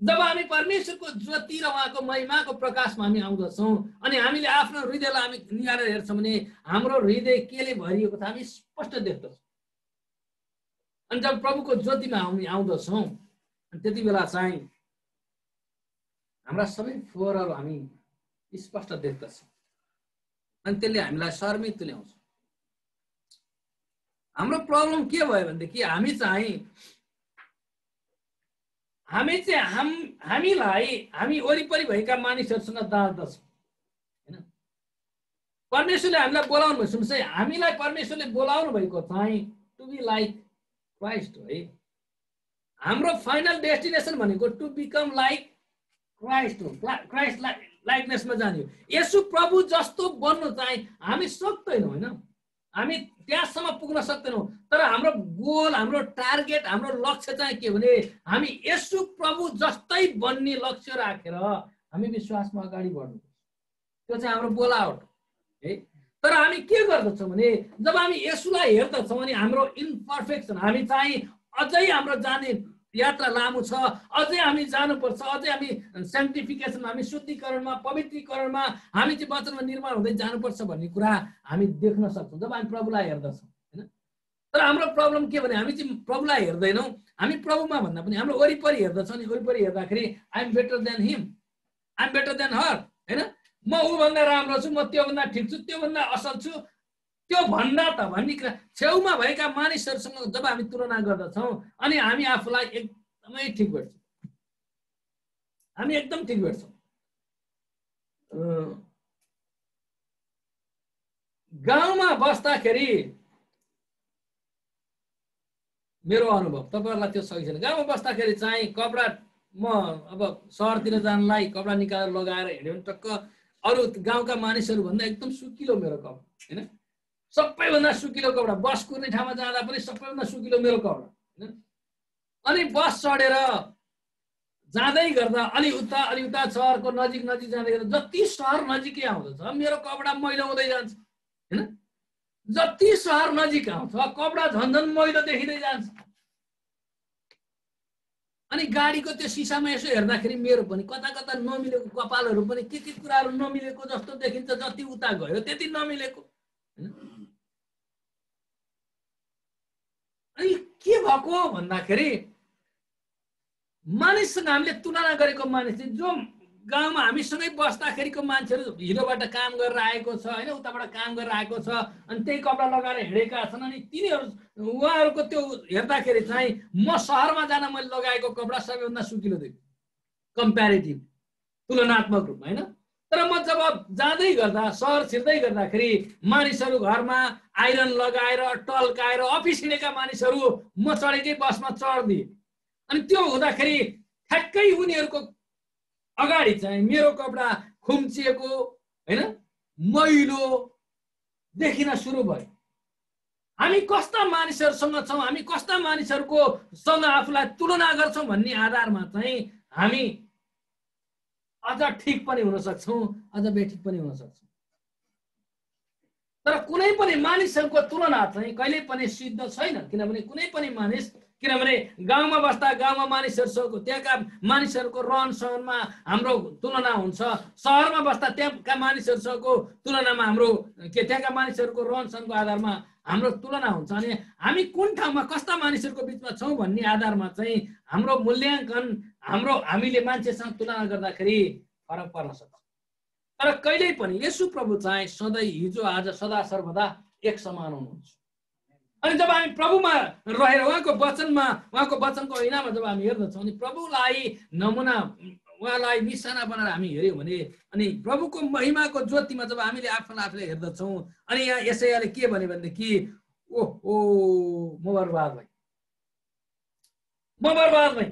जब हामी परमेश्वरको ज्योति र उहाँको महिमाको प्रकाशमा हामी आउँदछौँ अनि हामीले आफ्नो हृदयलाई हामी निहालेर हेर्छौँ भने हाम्रो हृदय केले भरिएको छ हामी स्पष्ट देख्दछौँ। अनि जब प्रभुको ज्योतिमा हामी आउँदछौँ अनि त्यति बेला चाहिँ हाम्रा सबै फोहोरहरू हामी स्पष्ट देख्दछौँ अनि त्यसले हामीलाई शर्मित तुल्याउँछ। हाम्रो प्रब्लम के भयो भनेदेखि हामी वरिपरि भएका मानिसहरूसँग दाँच्दछौँ, होइन? परमेश्वरले हामीलाई बोलाउनु भयो, सुन्नुहोस् है, हामीलाई परमेश्वरले बोलाउनु भएको चाहिँ टु बी लाइक क्राइस्ट हो, है। हाम्रो फाइनल डेस्टिनेसन भनेको टु बिकम लाइक क्राइस्ट हो, क्राइस्ट लाइकनेसमा जाने हो। यसु प्रभु जस्तो बन्नु चाहिँ हामी सक्दैनौँ, होइन? हामी त्यहाँसम्म पुग्न सक्दैनौँ, तर हाम्रो गोल, हाम्रो टार्गेट, हाम्रो लक्ष्य चाहिँ के भने हामी यसु प्रभु जस्तै बन्ने लक्ष्य राखेर हामी विश्वासमा अगाडि बढ्नु, त्यो चाहिँ हाम्रो बोलावट, है। तर हामी के गर्दछौँ भने जब हामी यसुलाई हेर्दछौँ अनि हाम्रो इम्पर्फेक्सन हामी चाहिँ अझै हाम्रो जाने यात्रा लामो छ, अझै हामी जानुपर्छ, अझै हामी सेन्टिफिकेसनमा, हामी शुद्धिकरणमा, पवित्रीकरणमा हामी चाहिँ वचनमा निर्माण हुँदै जानुपर्छ भन्ने कुरा हामी देख्न सक्छौँ जब हामी प्रभुलाई हेर्दछौँ हैन। तर हाम्रो प्रब्लम के भने हामी चाहिँ प्रभुलाई हेर्दैनौँ, हामी प्रभुमा भन्दा पनि हाम्रो वरिपरि हेर्दछौँ नि, वरिपरि हेर्दाखेरि I am better than him, I am better than her हैन, म ऊभन्दा राम्रो छु, म त्योभन्दा ठिक छु, त्योभन्दा असल छु, त्यो भन्दा त भन्ने कुरा छेउमा भएका मानिसहरूसँग जब हामी तुलना गर्दछौँ अनि हामी आफूलाई एकदमै ठिक भेट्छौँ, हामी एकदम ठिक भेट्छौँ। गाउँमा बस्दाखेरि मेरो अनुभव, तपाईँहरूलाई त्यो सही छैन, गाउँमा बस्दाखेरि चाहिँ कपडा म अब सहरतिर जानलाई कपडा निकालेर लगाएर हिँड्यो भने टक्क अरू गाउँका मानिसहरूभन्दा एकदम सुकिलो मेरो कपडा हैन, सबैभन्दा सुकिलो कपडा, बस कुर्ने ठाउँमा जाँदा पनि सबैभन्दा सुकिलो मेरो कपडा हैन। अनि बस चढेर जाँदै गर्दा अलि उता सहरको नजिक जाँदै गर्दा जति सहर नजिकै आउँदछ मेरो कपडा मैलो हुँदै जान्छ हैन, जति सहर नजिक आउँछ कपडा झन्झन मैलो देखिँदै जान्छ। अनि गाडीको त्यो सिसामा यसो हेर्दाखेरि मेरो पनि कता कता नमिलेको कपालहरू पनि के कुराहरू नमिलेको जस्तो देखिन्छ, जति उता गयो त्यति नमिलेको। अनि के भएको भन्दाखेरि मानिससँग हामीले तुलना गरेको मानिस जो गाउँमा हामीसँगै बस्दाखेरिको मान्छेहरू हिलोबाट काम गरेर आएको छ हैन, उताबाट काम गरेर आएको छ अनि त्यही कपडा लगाएर हिँडेका छन्, अनि तिनीहरू उहाँहरूको त्यो हेर्दाखेरि चाहिँ म सहरमा जान मैले लगाएको कपडा सबैभन्दा सुकिलो देख्छु कम्प्यारेटिभ, तुलनात्मक रूपमा हैन। तर म जब जाँदै गर्दा सहर छिर्दै गर्दाखेरि मानिसहरू घरमा आइरन लगाएर टल्काएर अफिस हिँडेका मानिसहरू म चढेकै बसमा चढ्दिए, अनि त्यो हुँदाखेरि ठ्याक्कै उनीहरूको अगाडि चाहिँ मेरो कपडा खुम्चिएको हैन, मैलो देखिन सुरु भयो। हामी कस्ता मानिसहरूसँग छौँ, हामी कस्ता मानिसहरूको सँग आफूलाई तुलना गर्छौँ भन्ने आधारमा चाहिँ हामी अझ ठिक पनि हुन सक्छौँ, अझ बेठिक पनि हुन सक्छौँ। तर कुनै पनि मानिसहरूको तुलना चाहिँ कहिल्यै पनि सिद्ध छैन, किनभने कुनै पनि मानिस, किनभने गाउँमा बस्दा गाउँमा मानिसहरूसँग त्यहाँका मानिसहरूको रहन सहनमा हाम्रो तुलना हुन्छ, सहरमा बस्दा त्यहाँका मानिसहरूसँगको तुलनामा हाम्रो त्यहाँका मानिसहरूको रहन सहनको आधारमा हाम्रो तुलना हुन्छ। अनि हामी कुन ठाउँमा कस्ता मानिसहरूको बिचमा छौँ भन्ने आधारमा चाहिँ हाम्रो मूल्याङ्कन, हामीले मान्छेसँग तुलना गर्दाखेरि फरक पर्न सक्छ। तर कहिल्यै पनि येशू प्रभु चाहिँ सधैँ हिजो आज सदा सर्वदा एक समान हुनुहुन्छ। अनि जब हामी प्रभुमा रहेर उहाँको वचनको ऐनामा जब हामी हेर्दछौँ अनि प्रभुलाई नमुना, उहाँलाई निशाना बनाएर हामी हेऱ्यौँ भने अनि प्रभुको महिमाको ज्योतिमा जब हामीले आफूलाई हेर्दछौँ अनि यहाँ यशायाले के भन्यो भनेदेखि ओहो म बर्बाद भएँ,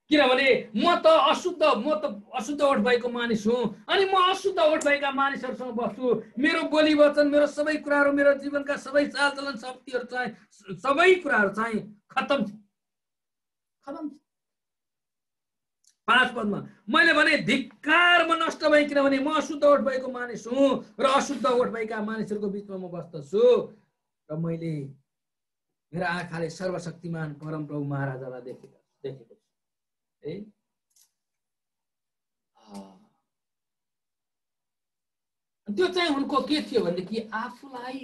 किनभने म त अशुद्ध ओठ भएको मानिस हुँ, अनि म अशुद्ध ओठ भएका मानिसहरूसँग बस्छु, मेरो बोली वचन, मेरो सबै कुराहरू, मेरो जीवनका सबै चालचलन शक्तिहरू चाहिँ सबै कुराहरू चाहिँ खत्तम छ। 5 पदमा मैले भने धिक्कार म नष्ट भएँ, किनभने म अशुद्ध ओठ भएको मानिस हुँ र अशुद्ध ओठ भएका मानिसहरूको बिचमा म बस्दछु र मैले मेरो आँखाले सर्वशक्तिमान परमप्रभु महाराजालाई देखेको छु है। त्यो चाहिँ उनको के थियो भनेदेखि आफूलाई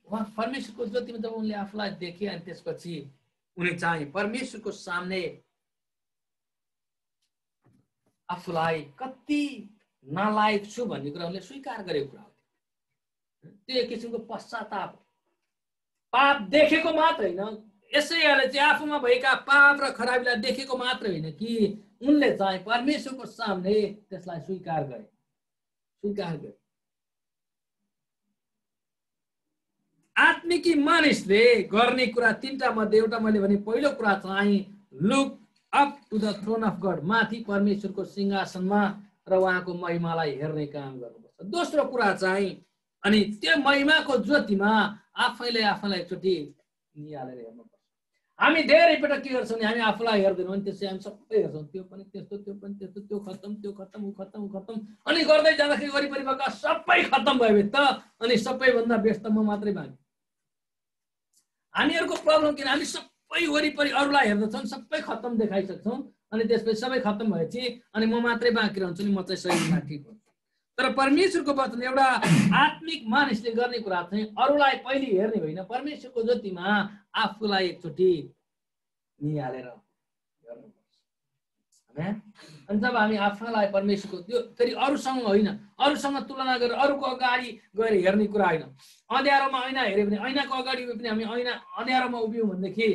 उहाँ परमेश्वरको ज्योतिमा जब उनले आफूलाई देखे अनि त्यसपछि उनी चाहिँ परमेश्वरको सामने आफूलाई कति नालायक छु भन्ने कुरा उनले स्वीकार गरेको कुरा हो। त्यो एक किसिमको पश्चाताप, पाप देखेको मात्र होइन, यसैले चाहिँ आफूमा भएका पाप र खराबीलाई देखेको मात्र होइन कि उनले चाहिँ परमेश्वरको सामने त्यसलाई स्वीकार गरे। आत्मिकी मानिसले गर्ने कुरा 3टा मध्ये एउटा मैले भने पहिलो कुरा चाहिँ look up to the throne of God, माथि परमेश्वरको सिंहासनमा र उहाँको महिमालाई हेर्ने काम गर्नुपर्छ। दोस्रो कुरा चाहिँ अनि त्यो महिमाको ज्योतिमा आफैलाई एकचोटि निहालेर हेर्नुपर्छ। हामी धेरै पटक के गर्छौँ भने हामी आफूलाई हेर्दैनौँ अनि त्यसै हामी सबै हेर्छौँ, त्यो पनि त्यस्तो, त्यो पनि त्यस्तो, त्यो खत्तम, ऊ खत्तम अनि गर्दै जाँदाखेरि वरिपरि भएका सबै खत्तम भयो त अनि सबैभन्दा व्यस्त म मात्रै बाँकी। हामीहरूको प्रब्लम किन, हामी सबै वरिपरि अरूलाई हेर्दछन्, सबै खत्तम देखाइसक्छौँ, अनि त्यसपछि सबै खत्तम भएपछि अनि म मात्रै बाँकी रहन्छु नि, म चाहिँ सही ठिक हुन्छु। तर परमेश्वरको वचन एउटा आत्मिक मानिसले गर्ने कुरा चाहिँ अरूलाई पहिले हेर्ने होइन, परमेश्वरको ज्योतिमा आफूलाई एकचोटि निहालेर गर्नुपर्छ। हैन? अनि जब हामी आफूलाई परमेश्वरको त्यो फेरि अरूसँग होइन, अरूसँग तुलना गरेर अरूको अगाडि गएर हेर्ने कुरा होइन। अँध्यारोमा ऐना हेऱ्यो भने ऐनाको अगाडि उभियो भने हामी अँध्यारोमा उभियौँ भनेदेखि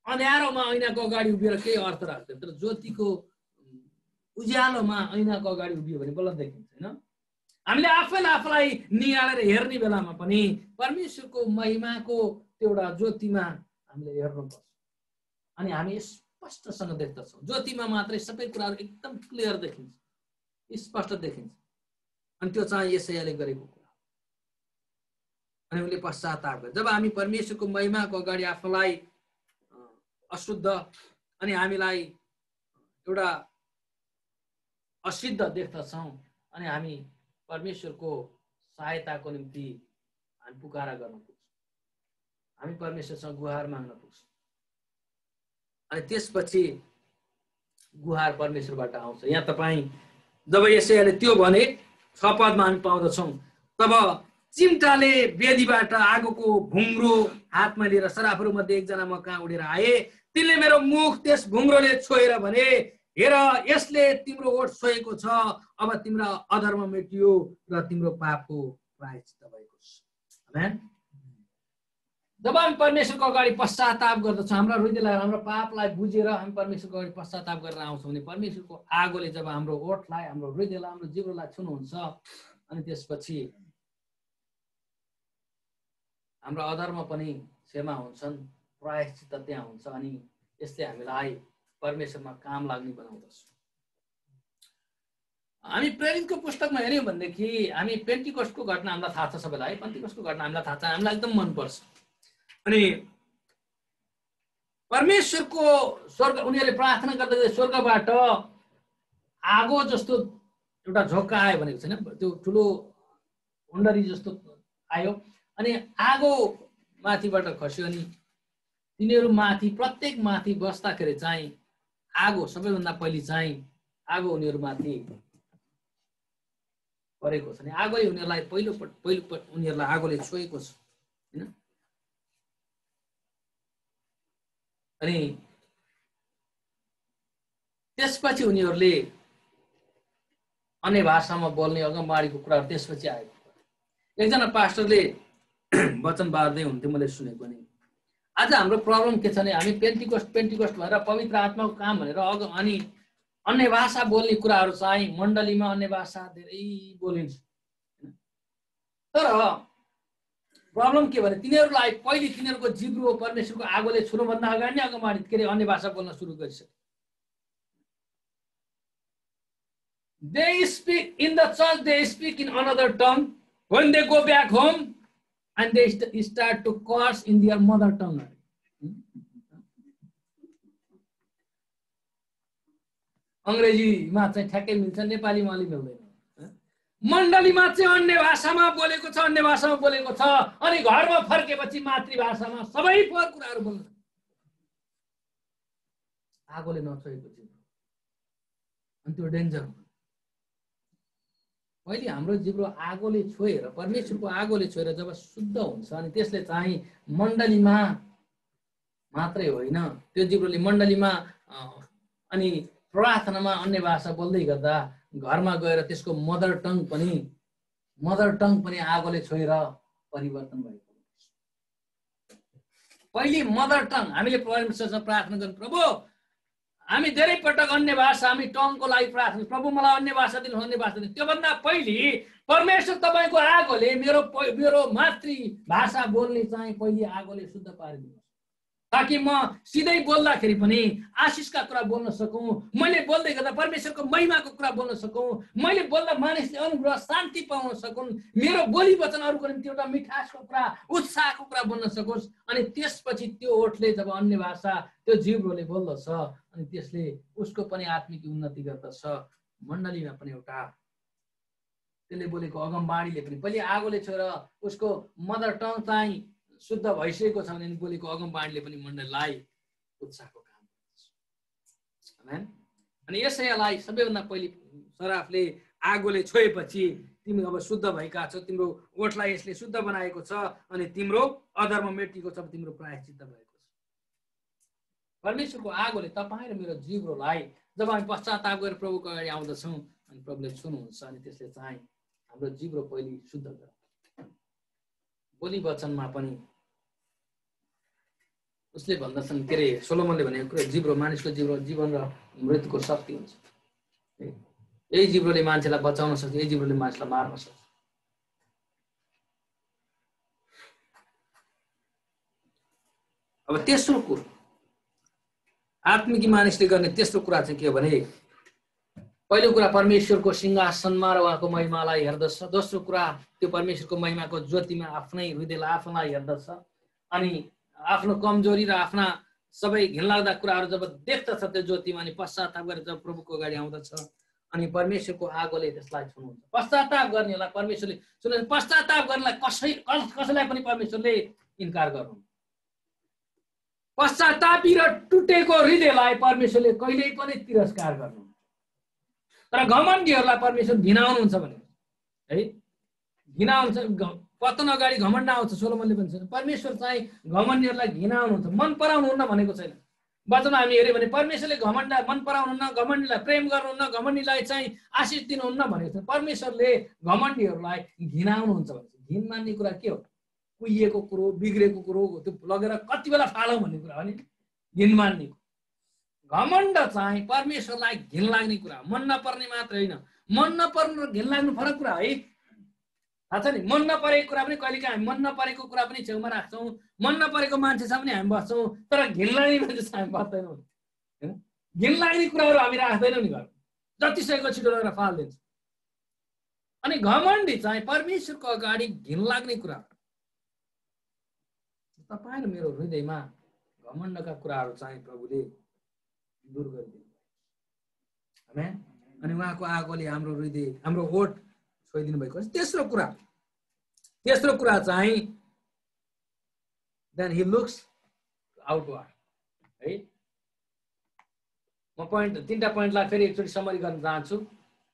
अँध्यारोमा ऐनाको अगाडि उभिएर केही अर्थ राख्दैन, तर ज्योतिको उज्यालोमा ऐनाको अगाडि उभियो भने बल्ल देखिन्छ। होइन, हामीले आफूलाई निहालेर हेर्ने बेलामा पनि परमेश्वरको महिमाको त्यो एउटा ज्योतिमा हामीले हेर्नुपर्छ, अनि हामी स्पष्टसँग देख्दछौँ। ज्योतिमा मात्रै सबै कुराहरू एकदम क्लियर देखिन्छ, स्पष्ट देखिन्छ। अनि त्यो चाहिँ यशायाले गरेको कुरा। अनि उनले पश्चाताप गरे। जब हामी परमेश्वरको महिमाको अगाडि आफूलाई अशुद्ध अनि हामीलाई एउटा असिद्ध देख्दछौँ, अनि हामी परमेश्वरको सहायताको निम्ति हामी पुकारा गर्न पुग्छौँ, हामी परमेश्वरसँग गुहार माग्न पुग्छौँ। अनि त्यसपछि गुहार परमेश्वरबाट आउँछ। यहाँ तपाईँ जब यशायाले त्यो भने 6 पदमा हामी पाउँदछौँ, तब चिम्टाले वेदीबाट आगोको भुङ्ग्रो हातमा लिएर सराफहरूमध्ये एकजना म कहाँ उडेर आए। तिनले मेरो मुख त्यस भुङ्ग्रोले छोएर भने, हेर यसले तिम्रो ओठ छोएको छ, अब तिम्रो अधर्म मेटियो र तिम्रो पापको प्रायश्चित भएको छ। आमेन। जब हामी परमेश्वरको अगाडि पश्चाताप गर्दछौँ, हाम्रा हृदयलाई हाम्रो पापलाई बुझेर हामी परमेश्वरको अगाडि पश्चाताप गरेर आउँछौँ भने परमेश्वरको आगोले जब हाम्रो ओठलाई, हाम्रो हृदयलाई, हाम्रो जिब्रोलाई छुनुहुन्छ, अनि त्यसपछि हाम्रो अधर्म पनि क्षमा हुन्छन्, प्रायश्चित त्यहाँ हुन्छ, अनि यसले हामीलाई परमेश्वरमा काम लाग्ने बनाउँदछ। हामी प्रेरितको पुस्तकमा हेऱ्यौँ भनेदेखि हामी पेन्टिकोस्टको घटना हामीलाई थाहा छ, सबैलाई पेन्टिकोस्टको घटना हामीलाई थाहा छ, हामीलाई एकदम मनपर्छ। अनि परमेश्वरको स्वर्ग उनीहरूले प्रार्थना गर्दा स्वर्गबाट आगो जस्तो एउटा झोक्का आयो भनेको छैन, त्यो ठुलो हुन्डरी जस्तो आयो, अनि आगो माथिबाट खस्यो। अनि तिनीहरू माथि प्रत्येक माथि बस्दाखेरि चाहिँ आगो सबैभन्दा पहिले चाहिँ आगो उनीहरू माथि परेको छ, अनि आगोले उनीहरूलाई पहिलो उनीहरूलाई आगोले छोएको छ। होइन, अनि त्यसपछि उनीहरूले अन्य भाषामा बोल्ने अगमबाडीको कुराहरू त्यसपछि आएको। एकजना पास्टरले वचन बार्दै हुन्थ्यो, मैले सुनेको। नि आज हाम्रो प्रब्लम के छ भने हामी पेन्टिकोस्ट भनेर पवित्र आत्माको काम भनेर अनि अन्य भाषा बोल्ने कुराहरू चाहिँ मण्डलीमा अन्य भाषा धेरै बोलिन्छ। तर प्रब्लम के भने तिनीहरूलाई पहिले तिनीहरूको जिब्रो परमेश्वरको आगोले छुनुभन्दा अगाडि नै अगमबाडी के अरे अन्य भाषा बोल्न सुरु गरिसके। They speak in the church, they speak in another tongue. When they go back home and they start to curse in their mother tongue. अङ्ग्रेजीमा चाहिँ ठ्याक्कै मिल्छ, नेपालीमा अलि मिल्दैन। मण्डलीमा चाहिँ अन्य भाषामा बोलेको छ, अन्य भाषामा बोलेको छ, अनि घरमा फर्केपछि मातृभाषामा सबै पर कुराहरू बोल्छ। आगोले नछोएको जिब्रो, अनि त्यो डेन्जर हो। पहिले हाम्रो जिब्रो आगोले छोएर, परमेश्वरको आगोले छोएर जब शुद्ध हुन्छ, अनि त्यसले चाहिँ मण्डलीमा मात्रै होइन, त्यो जिब्रोले मण्डलीमा अनि प्रार्थनामा अन्य भाषा बोल्दै गर्दा घरमा गएर त्यसको मदर टङ पनि आगोले छोएर परिवर्तन भएको। पहिले मदर टङ हामीले परमेश्वरसँग प्रार्थना गर्नु, प्रभु हामी धेरै पटक अन्य भाषा, हामी टङको लागि प्रार्थना, प्रभु मलाई अन्य भाषा दिनुहोस्, अन्य भाषा दिनुहोस्। त्योभन्दा पहिले परमेश्वर तपाईँको आगोले मेरो मातृभाषा बोल्ने चाहिँ पहिले आगोले शुद्ध पारिदिनुहोस्, ताकि म सिधै बोल्दाखेरि पनि आशिषका कुरा बोल्न सकौँ, मैले बोल्दै गर्दा परमेश्वरको महिमाको कुरा बोल्न सकौँ, मैले बोल्दा मानिसले अनुग्रह शान्ति पाउन सकुन्, मेरो बोली वचन अरूको निम्ति एउटा मिठासको कुरा, उत्साहको कुरा बोल्न सकोस्। अनि त्यसपछि त्यो ओठले जब अन्य भाषा त्यो जिब्रोले बोल्दछ, अनि त्यसले उसको पनि आत्मिक उन्नति गर्दछ, मण्डलीमा पनि एउटा त्यसले बोलेको अगमबाडीले पनि पहिले आगोले छोएर उसको मदर टङ चाहिँ शुद्ध भइसकेको छ भने बोलेको अगमबाणीले पनि मण्डलीलाई उत्साहको काम गर्छ। आमेन। अनि यसैलाई सबैभन्दा पहिले सराफले आगोले छोएपछि तिमी अब शुद्ध भएका छौ, तिम्रो ओठलाई यसले शुद्ध बनाएको छ अनि तिम्रो अधर्म मेटिएको छ, तिम्रो प्रायश्चित्त भएको छ। परमेश्वरको आगोले तपाईँ र मेरो जिब्रोलाई जब हामी पश्चाताप गरेर प्रभुको अगाडि आउँदछौँ अनि प्रभुले छुनुहुन्छ अनि त्यसले चाहिँ हाम्रो जिब्रो पहिले शुद्ध गर्छ। बोली वचनमा पनि उसले भन्दछन् के अरे सोलोमनले भनेको कुरा जिब्रो मानिसको जिब्रो जीवन र मृत्युको शक्ति हुन्छ। यही जिब्रोले मान्छेलाई बचाउन सक्छ, यही जिब्रोले मान्छेलाई मार्न सक्छ। अब तेस्रो कुरा आत्मिकी मानिसले गर्ने तेस्रो कुरा चाहिँ के हो भने पहिलो कुरा परमेश्वरको सिंहासनमा र उहाँको महिमालाई हेर्दछ। दोस्रो कुरा त्यो परमेश्वरको महिमाको ज्योतिमा आफ्नै हृदयलाई आफूलाई हेर्दछ अनि आफ्नो कमजोरी र आफ्ना सबै घिनलाग्दा कुराहरू जब देख्दछ त्यो ज्योतिमा अनि पश्चाताप गरेर जब प्रभुको अगाडि आउँदछ अनि परमेश्वरको आगोले त्यसलाई छुनुहुन्छ। पश्चाताप गर्नेलाई परमेश्वरले सुन्नु, पश्चाताप गर्नेलाई कसैलाई पनि परमेश्वरले इन्कार गर्नु। पश्चातापी र टुटेको हृदयलाई परमेश्वरले कहिल्यै पनि तिरस्कार गर्नु। तर घमण्डीहरूलाई परमेश्वर घिनाउनुहुन्छ भने है, घिनाउनुहुन्छ। पतन अगाडि घमण्ड आउँछ। सोलोमनले भन्छ परमेश्वर चाहिँ घमण्डीहरूलाई घिनाउनुहुन्छ, मन पराउनुहुन्न भनेको छैन। वचनमा हामी हेऱ्यो भने परमेश्वरले घमण्ड मन पराउनुहुन्न, घमण्डीलाई प्रेम गर्नुहुन्न, घमण्डीलाई चाहिँ आशिष दिनुहुन्न भनेको छ। परमेश्वरले घमण्डीहरूलाई घिनाउनुहुन्छ भन्छ। घिन मान्ने कुरा के हो? कुहिएको कुरो, बिग्रेको कुरो त्यो लगेर कति बेला फालौँ भन्ने कुरा हो नि घिन मान्ने। घमण्ड चाहिँ परमेश्वरलाई घिन लाग्ने कुरा, मन नपर्ने मात्र होइन। मन नपर्नु र घिन लाग्नु फरक कुरा है, थाहा छ नि। मन नपरेको कुरा पनि कहिलेकाहीँ हामी मन नपरेको कुरा पनि छेउमा राख्छौँ, मन नपरेको मान्छेसँग पनि हामी बस्छौँ, तर घिन लाग्ने मान्छेसँग हामी बस्दैनौँ। होइन, घिन लाग्ने कुराहरू हामी राख्दैनौँ नि घर, जति सकेको छिटो लगेर फालिदिन्छौँ। अनि घमण्डी चाहिँ परमेश्वरको अगाडि घिन लाग्ने कुरा। तपाईँ र मेरो हृदयमा घमण्डका कुराहरू चाहिँ प्रभुले दूर गरिदिनु। आमेन। अनि उहाँको आगोले हाम्रो हृदय, हाम्रो ओठ छोइदिनु भएको छ। तेस्रो कुरा चाहिँ देन ही लुक्स आउटवर्ड है। म तीनटा पोइन्टलाई फेरि एकचोटि समरी गर्न चाहन्छु।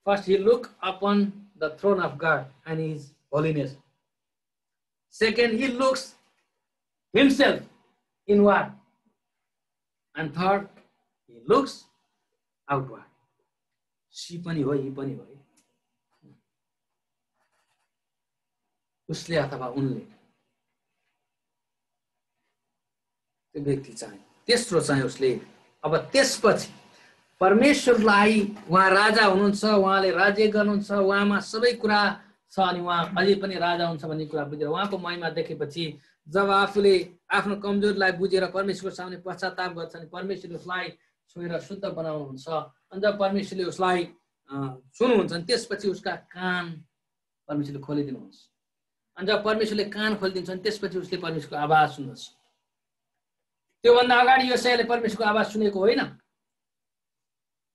First, he look upon the throne of God and his holiness. Second, he looks himself inward, and third, he looks outward. सी पनि हो, यी पनि हो। उसले अथवा उनले, त्यो व्यक्ति चाहिँ तेस्रो चाहिँ उसले। अब त्यसपछि परमेश्वरलाई, उहाँ राजा हुनुहुन्छ, उहाँले राज्य गर्नुहुन्छ, उहाँमा सबै कुरा छ अनि उहाँ अझै पनि राजा हुन्छ भन्ने कुरा बुझेर उहाँको महिमा देखेपछि जब आफूले आफ्नो कमजोरीलाई बुझेर परमेश्वरको सामने पश्चाताप गर्छ अनि परमेश्वरले उसलाई छोएर शुद्ध बनाउनुहुन्छ। अनि जब परमेश्वरले उसलाई सुन्नुहुन्छ अनि त्यसपछि उसका कान परमेश्वरले खोलिदिनुहुन्छ। अनि जब परमेश्वरले कान खोलिदिन्छ अनि त्यसपछि उसले परमेश्वरको आवाज सुन्दछ। त्योभन्दा अगाडि योसेयाले परमेश्वरको आवाज सुनेको होइन।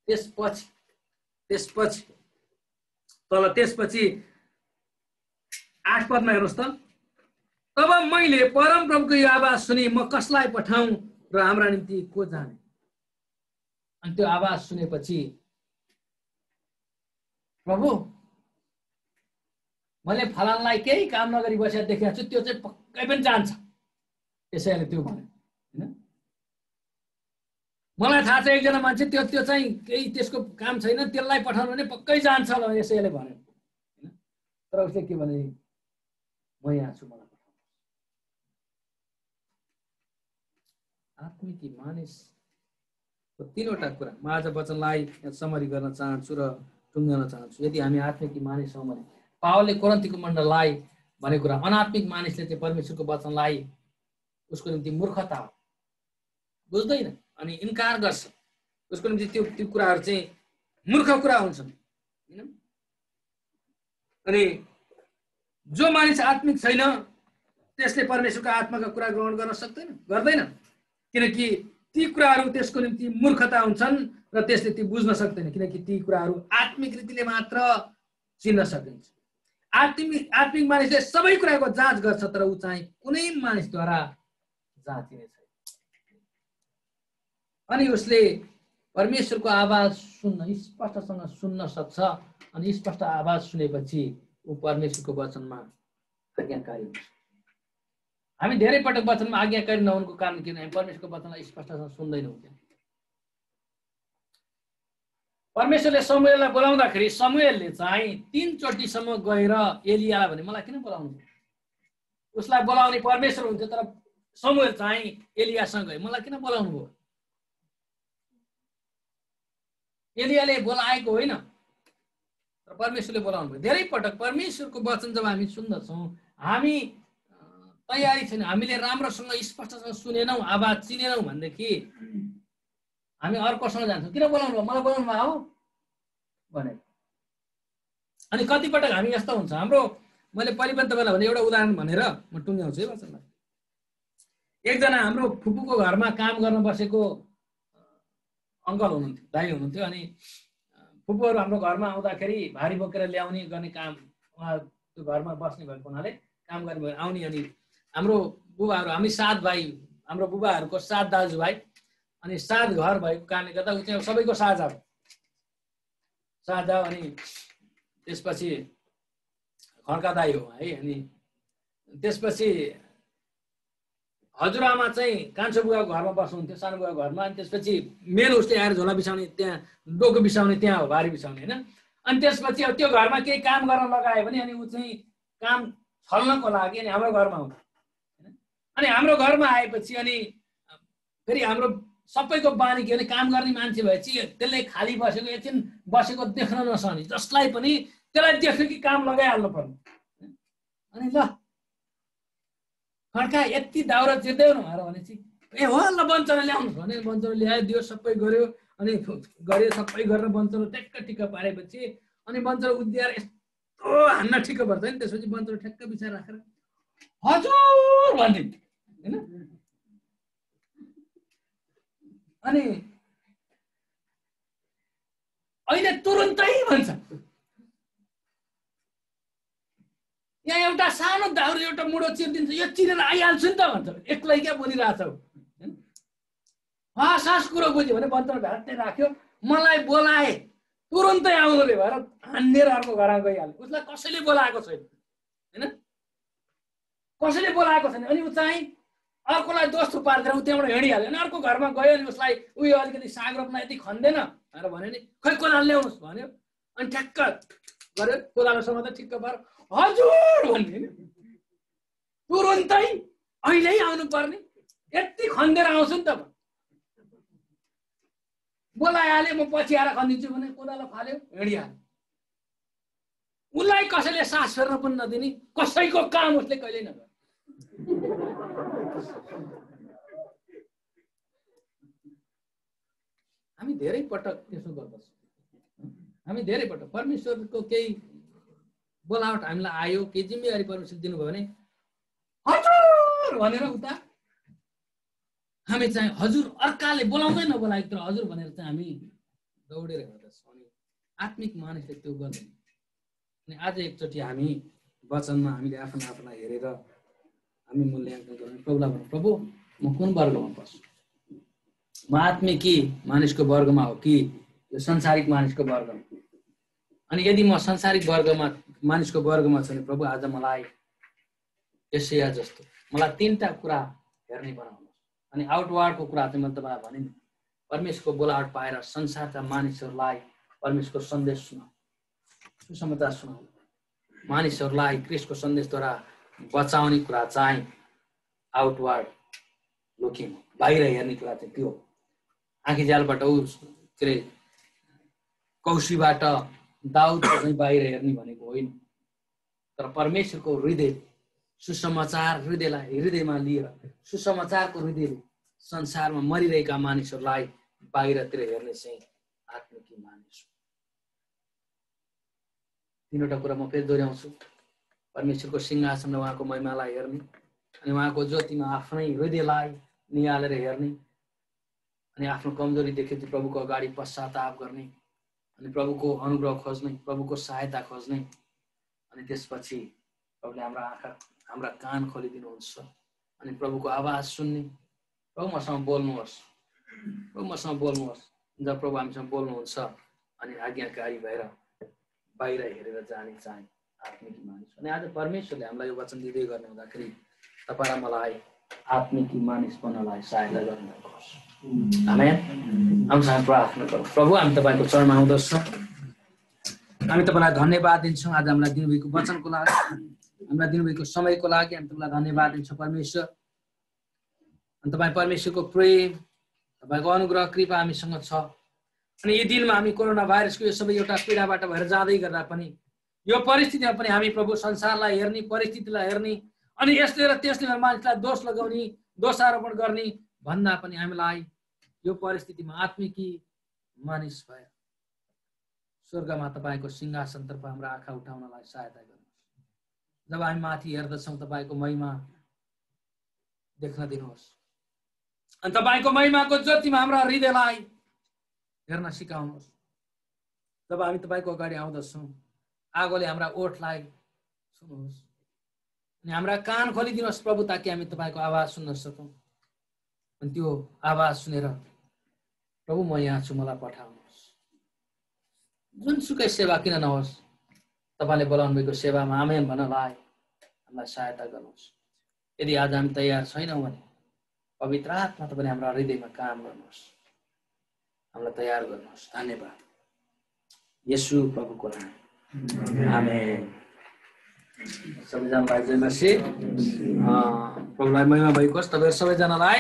त्यसपछि 8 पदमा हेर्नुहोस् त। तब मैले परम प्रभुको यो आवाज सुने, म कसलाई पठाउँ र हाम्रा निम्ति को जाने। अनि त्यो आवाज सुनेपछि प्रभु मैले फलानलाई केही काम नगरी बसेर देखेको छु, त्यो चाहिँ पक्कै पनि जान्छ। यसैले त्यो भने हैन, मलाई थाहा छ एकजना मान्छे त्यो चाहिँ केही त्यसको काम छैन, त्यसलाई पठाउनु भने पक्कै जान्छ ल, यसैले भन्यो हैन। तर उसले के भने, म यहाँ छु, मलाई पठाउनु। आत्मिकी मानिसको तीनवटा कुरा म आज वचनलाई समरी गर्न चाहन्छु र टुङ्गन चाहन्छु। यदि हामी आत्मिकी मानिस हौँ भने पावलले कोरिन्थीको मण्डललाई भनेको कुरा, अनात्मिक मानिसले चाहिँ परमेश्वरको वचनलाई उसको निम्ति मूर्खता हो, बुझ्दैन अनि इन्कार गर्छ। उसको निम्ति त्यो कुराहरू चाहिँ मूर्ख कुरा हुन्छन् हैन। अनि जो मानिस आत्मिक छैन त्यसले परमेश्वरको आत्माका कुरा ग्रहण गर्न गर्दैन, किनकि ती कुराहरू त्यसको निम्ति मूर्खता हुन्छन् र त्यसले ती बुझ्न सक्दैन, किनकि ती कुराहरू आत्मिक रीतिले मात्र चिन्न सकिन्छ। आत्मिक मानिसले सबै कुराको जाँच गर्छ, तर ऊ चाहिँ कुनै मानिसद्वारा जाँचिने छैन। अनि उसले परमेश्वरको आवाज स्पष्टसँग सुन्न सक्छ। अनि स्पष्ट आवाज सुनेपछि ऊ परमेश्वरको वचनमा आज्ञाकारी हुन्छ। हामी धेरै पटक वचनमा आज्ञाकारी नहुनुको कारण किन हामी परमेश्वरको वचनलाई स्पष्टसँग सुन्दैनौँ। परमेश्वरले समुएललाई बोलाउँदाखेरि समुएलले चाहिँ 3 चोटिसम्म गएर एलियालाई भने मलाई किन बोलाउनु? उसलाई बोलाउने परमेश्वर हुन्थ्यो, तर समुएल चाहिँ एलियासँग गए, मलाई किन बोलाउनु भयो? एलियाले बोलाएको होइन, तर परमेश्वरले बोलाउनु भयो। धेरै पटक परमेश्वरको वचन जब हामी सुन्दछौँ, हामी तयारी छैन, हामीले राम्रोसँग स्पष्टसँग सुनेनौँ, आवाज चिनेनौँ भनेदेखि हामी अर्कोसँग जान्छौँ, किन बोलाउनु भयो, मलाई बोलाउनु भयो भने। अनि कति पटक हामी यस्तो हुन्छ, हाम्रो मैले परिवर्तन तपाईँलाई भने एउटा उदाहरण भनेर म टुङ्ग्याउँछु है वचनलाई। एकजना हाम्रो फुपूको घरमा काम गर्न बसेको अङ्कल हुनुहुन्थ्यो, दाइ हुनुहुन्थ्यो। अनि फुपूहरू हाम्रो घरमा आउँदाखेरि भारी बोकेर ल्याउने गर्ने काम, उहाँ त्यो घरमा बस्ने भएको हुनाले काम गर्ने आउने। अनि हाम्रो बुबाहरू, हामी 7 भाइ, हाम्रो बुबाहरूको 7 दाजुभाइ, अनि 7 घर भएको कारणले गर्दा ऊ चाहिँ सबैको साझा हो। अनि त्यसपछि खड्का दाइ हो है। अनि त्यसपछि हजुरआमा चाहिँ कान्छो बुवाको घरमा बस्नुहुन्थ्यो, सानो बुवाको घरमा। अनि त्यसपछि मेन उसले आएर झोला बिसाउने, त्यहाँ डोको बिसाउने त्यहाँ हो, भारी बिसाउने होइन। अनि त्यसपछि अब त्यो घरमा केही काम गर्न लगायो भने अनि ऊ चाहिँ काम छल्नको लागि अनि हाम्रो घरमा आउँछ। अनि हाम्रो घरमा आएपछि अनि फेरि हाम्रो सबैको बानी के भने काम गर्ने मान्छे भएपछि त्यसले खाली बसेको, एकछिन बसेको देख्न नसक्ने, जसलाई पनि त्यसलाई देख्यो कि काम लगाइहाल्नु पर्ने। अनि ल खड्का यति दाउरा चिर्दै हुनु भनेपछि ए हो ल बन्चरो ल्याउनुहोस् भने बन्चरो ल्याइदियो, सबै गर्यो। अनि गऱ्यो, सबै गरेर बन्चरो ट्याक्क ठिक्क पारेपछि अनि बन्चरो उद्याएर यस्तो हान्न ठिक्क पर्छ नि। त्यसपछि बन्चरो ठ्याक्क बिचार राखेर हजुर भनिदिन्छ होइन। अनि अहिले तुरुन्तै भन्छ, यहाँ एउटा सानो दाउरा एउटा मुडो चिरिदिन्छ, यो चिरेर आइहाल्छु नि त भन्छ। एक्लै क्या बोलिरहेछौ, सास कुरो बुझ्यो भने बन्चरो भ्याट्टै राख्यो, मलाई बोलाए तुरुन्तै आउनुले भएर हान्नेर अर्को घरमा गइहाल्यो। उसलाई कसैले बोलाएको छैन होइन, कसैले बोलाएको छैन। अनि ऊ चाहिँ अर्कोलाई दोष थुपारेर ऊ त्यहाँबाट हिँडिहाल्यो। अनि अर्को घरमा गयो, अनि उसलाई उयो अलिकति साग रोप्न यति खन्दैन भनेर भन्यो नि, खै कोदालो ल्याउनुहोस् भन्यो। अनि ठ्याक्क गऱ्यो, कोदालोसँग त ठिक्क पार हजुर भन्ने नि, तुरुन्तै अहिले आउनु पर्ने, यति खन्देर आउँछु नि त। बोलाइहाल्यो, म पछि आएर खनिदिन्छु भने कोदालो फाल्यो, हिँडिहाल्यो। उसलाई कसैले सास फेर्न पनि नदिने, कसैको काम उसले कहिल्यै नगर्ने। हामी धेरै पटक त्यसो गर्दछौँ। हामी धेरै पटक परमेश्वरको केही बोलावट हामीलाई आयो, केही जिम्मेवारी परमेश्वर दिनुभयो भने हजुर भनेर उता हामी चाहिँ हजुर, अर्काले बोलाउँदै नबोलाएको तर हजुर भनेर चाहिँ हामी दौडेर हिँड्दछौँ। अनि आत्मिक मानिसले त्यो गर्दैन। अनि आज एकचोटि हामी वचनमा हामीले आफूलाई हेरेर हामी मूल्याङ्कन गर्नु, प्रभुलाई भन्नु, प्रभु म कुन वर्गमा पर्छु? म आत्मिकी मानिसको वर्गमा हो कि यो संसारिक मानिसको वर्गमा? अनि यदि म संसारिक वर्गमा मानिसको वर्गमा छ भने प्रभु आज मलाई यशया जस्तो मलाई 3टा कुरा हेर्ने बनाउनुहोस्। अनि आउटवार्डको कुरा चाहिँ मैले तपाईँलाई भने नि, परमेश्वरको बोलावट पाएर संसारका मानिसहरूलाई परमेश्वरको सन्देश सुनाऊ, सुसमाचार सुनाऊ, मानिसहरूलाई क्रिस्टको सन्देशद्वारा बचाउने कुरा चाहिँ आउटवार्ड लुकिङ, बाहिर हेर्ने कुरा चाहिँ त्यो आँखी जालबाट के अरे कौशीबाट दाउदको चाहिँ बाहिर हेर्ने भनेको होइन, तर परमेश्वरको हृदय सुसमाचार हृदयमा लिएर सुसमाचारको हृदयले संसारमा मरिरहेका मानिसहरूलाई बाहिरतिर हेर्ने चाहिँ आत्मिकी मानिस हो। 3वटा कुरा म फेरि दोहोऱ्याउँछु, परमेश्वरको सिंहासनमा उहाँको महिमालाई हेर्ने, अनि उहाँको ज्योतिमा आफ्नै हृदयलाई निहालेर हेर्ने, अनि आफ्नो कमजोरी देखेपछि प्रभुको अगाडि पश्चाताप गर्ने, अनि प्रभुको अनुग्रह खोज्ने, प्रभुको सहायता खोज्ने, अनि त्यसपछि प्रभुले हाम्रा आँखा हाम्रा कान खोलिदिनुहुन्छ अनि प्रभुको आवाज सुन्ने। प्रभु मसँग बोल्नुहोस्, प्रभु मसँग बोल्नुहोस्। जब प्रभु हामीसँग बोल्नुहुन्छ अनि आज्ञाकारी भएर बाहिर हेरेर जाने चाहिँ आत्मिक मानिस। अनि आज परमेश्वरले हामीलाई यो वचन दिँदै गर्ने हुँदाखेरि तपाईँ र मलाई आत्मिक मानिस बन्नलाई सहायता गर्नुभएको होस्। आमेन। हामीसँग प्रार्थना गरौँ। प्रभु हामी तपाईँको चरणमा आउँदछौँ, हामी तपाईँलाई धन्यवाद दिन्छौँ आज हामीलाई दिनुभएको वचनको लागि, हामीलाई दिनुभएको समयको लागि हामी तपाईँलाई धन्यवाद दिन्छौँ परमेश्वर। अनि तपाईँ परमेश्वरको प्रेम, तपाईँको अनुग्रह कृपा हामीसँग छ। अनि यी दिनमा हामी कोरोना भाइरसको यो सबै एउटा पीडाबाट भएर जाँदै गर्दा पनि यो परिस्थितिमा पनि हामी प्रभु संसारलाई हेर्ने, परिस्थितिलाई हेर्ने अनि यसले र त्यसले मानिसलाई दोष लगाउने, दोषारोपण गर्ने भन्दा पनि हामीलाई यो परिस्थितिमा आत्मिकी मानिस भएर स्वर्गमा तपाईँको सिंहासनतर्फ हाम्रो आँखा उठाउनलाई सहायता गर्नुहोस्। जब हामी माथि हेर्दछौँ तपाईँको महिमा देख्न दिनुहोस् अनि तपाईँको महिमाको ज्योतिमा हाम्रा हृदयलाई हेर्न सिकाउनुहोस्। जब हामी तपाईँको अगाडि आउँदछौँ आगोले हाम्रा ओठलाई छुनुहोस् अनि हाम्रा कान खोलिदिनुहोस् प्रभु, ताकि हामी तपाईँको आवाज सुन्न सकौँ। अनि त्यो आवाज सुनेर प्रभु म यहाँ छु, मलाई पठाउनुहोस्। जुनसुकै सेवा किन नहोस्, तपाईँले बोलाउनु भएको सेवामा आमेन भन्नलाई हामीलाई सहायता गर्नुहोस्। यदि आज हामी तयार छैनौँ भने पवित्र आत्मा तपाईँले हाम्रा हृदयमा काम गर्नुहोस्, हामीलाई तयार गर्नुहोस्। धन्यवाद येशू प्रभुको नाम, आमेन। सबैजनालाई जय मसीह। प्रभुलाई महिमा भएको होस्। तपाईँहरू सबैजनालाई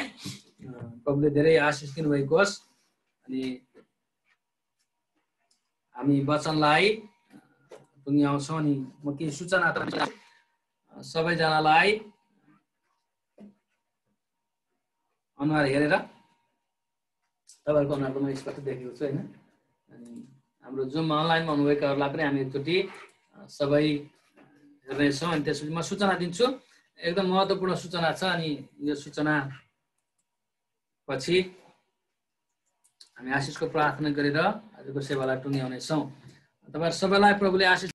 प्रभुले धेरै आशिष दिनुभएको होस्। अनि हामी वचनलाई टुङ्ग्याउँछौँ अनि म केही सूचना सबैजनालाई अनुहार हेरेर तपाईँहरूको अनुहारको म स्पष्ट देखेको छु होइन। अनि हाम्रो जुम अनलाइनमा हुनुभएकाहरूलाई पनि हामी एकचोटि सबै हेर्नेछौँ। अनि त्यसपछि म सूचना दिन्छु, एकदम महत्त्वपूर्ण सूचना छ। अनि यो सूचना पछि हामी आशिषको प्रार्थना गरेर आजको सेवालाई टुङ्ग्याउनेछौँ। तपाईँहरू सबैलाई प्रभुले आशिष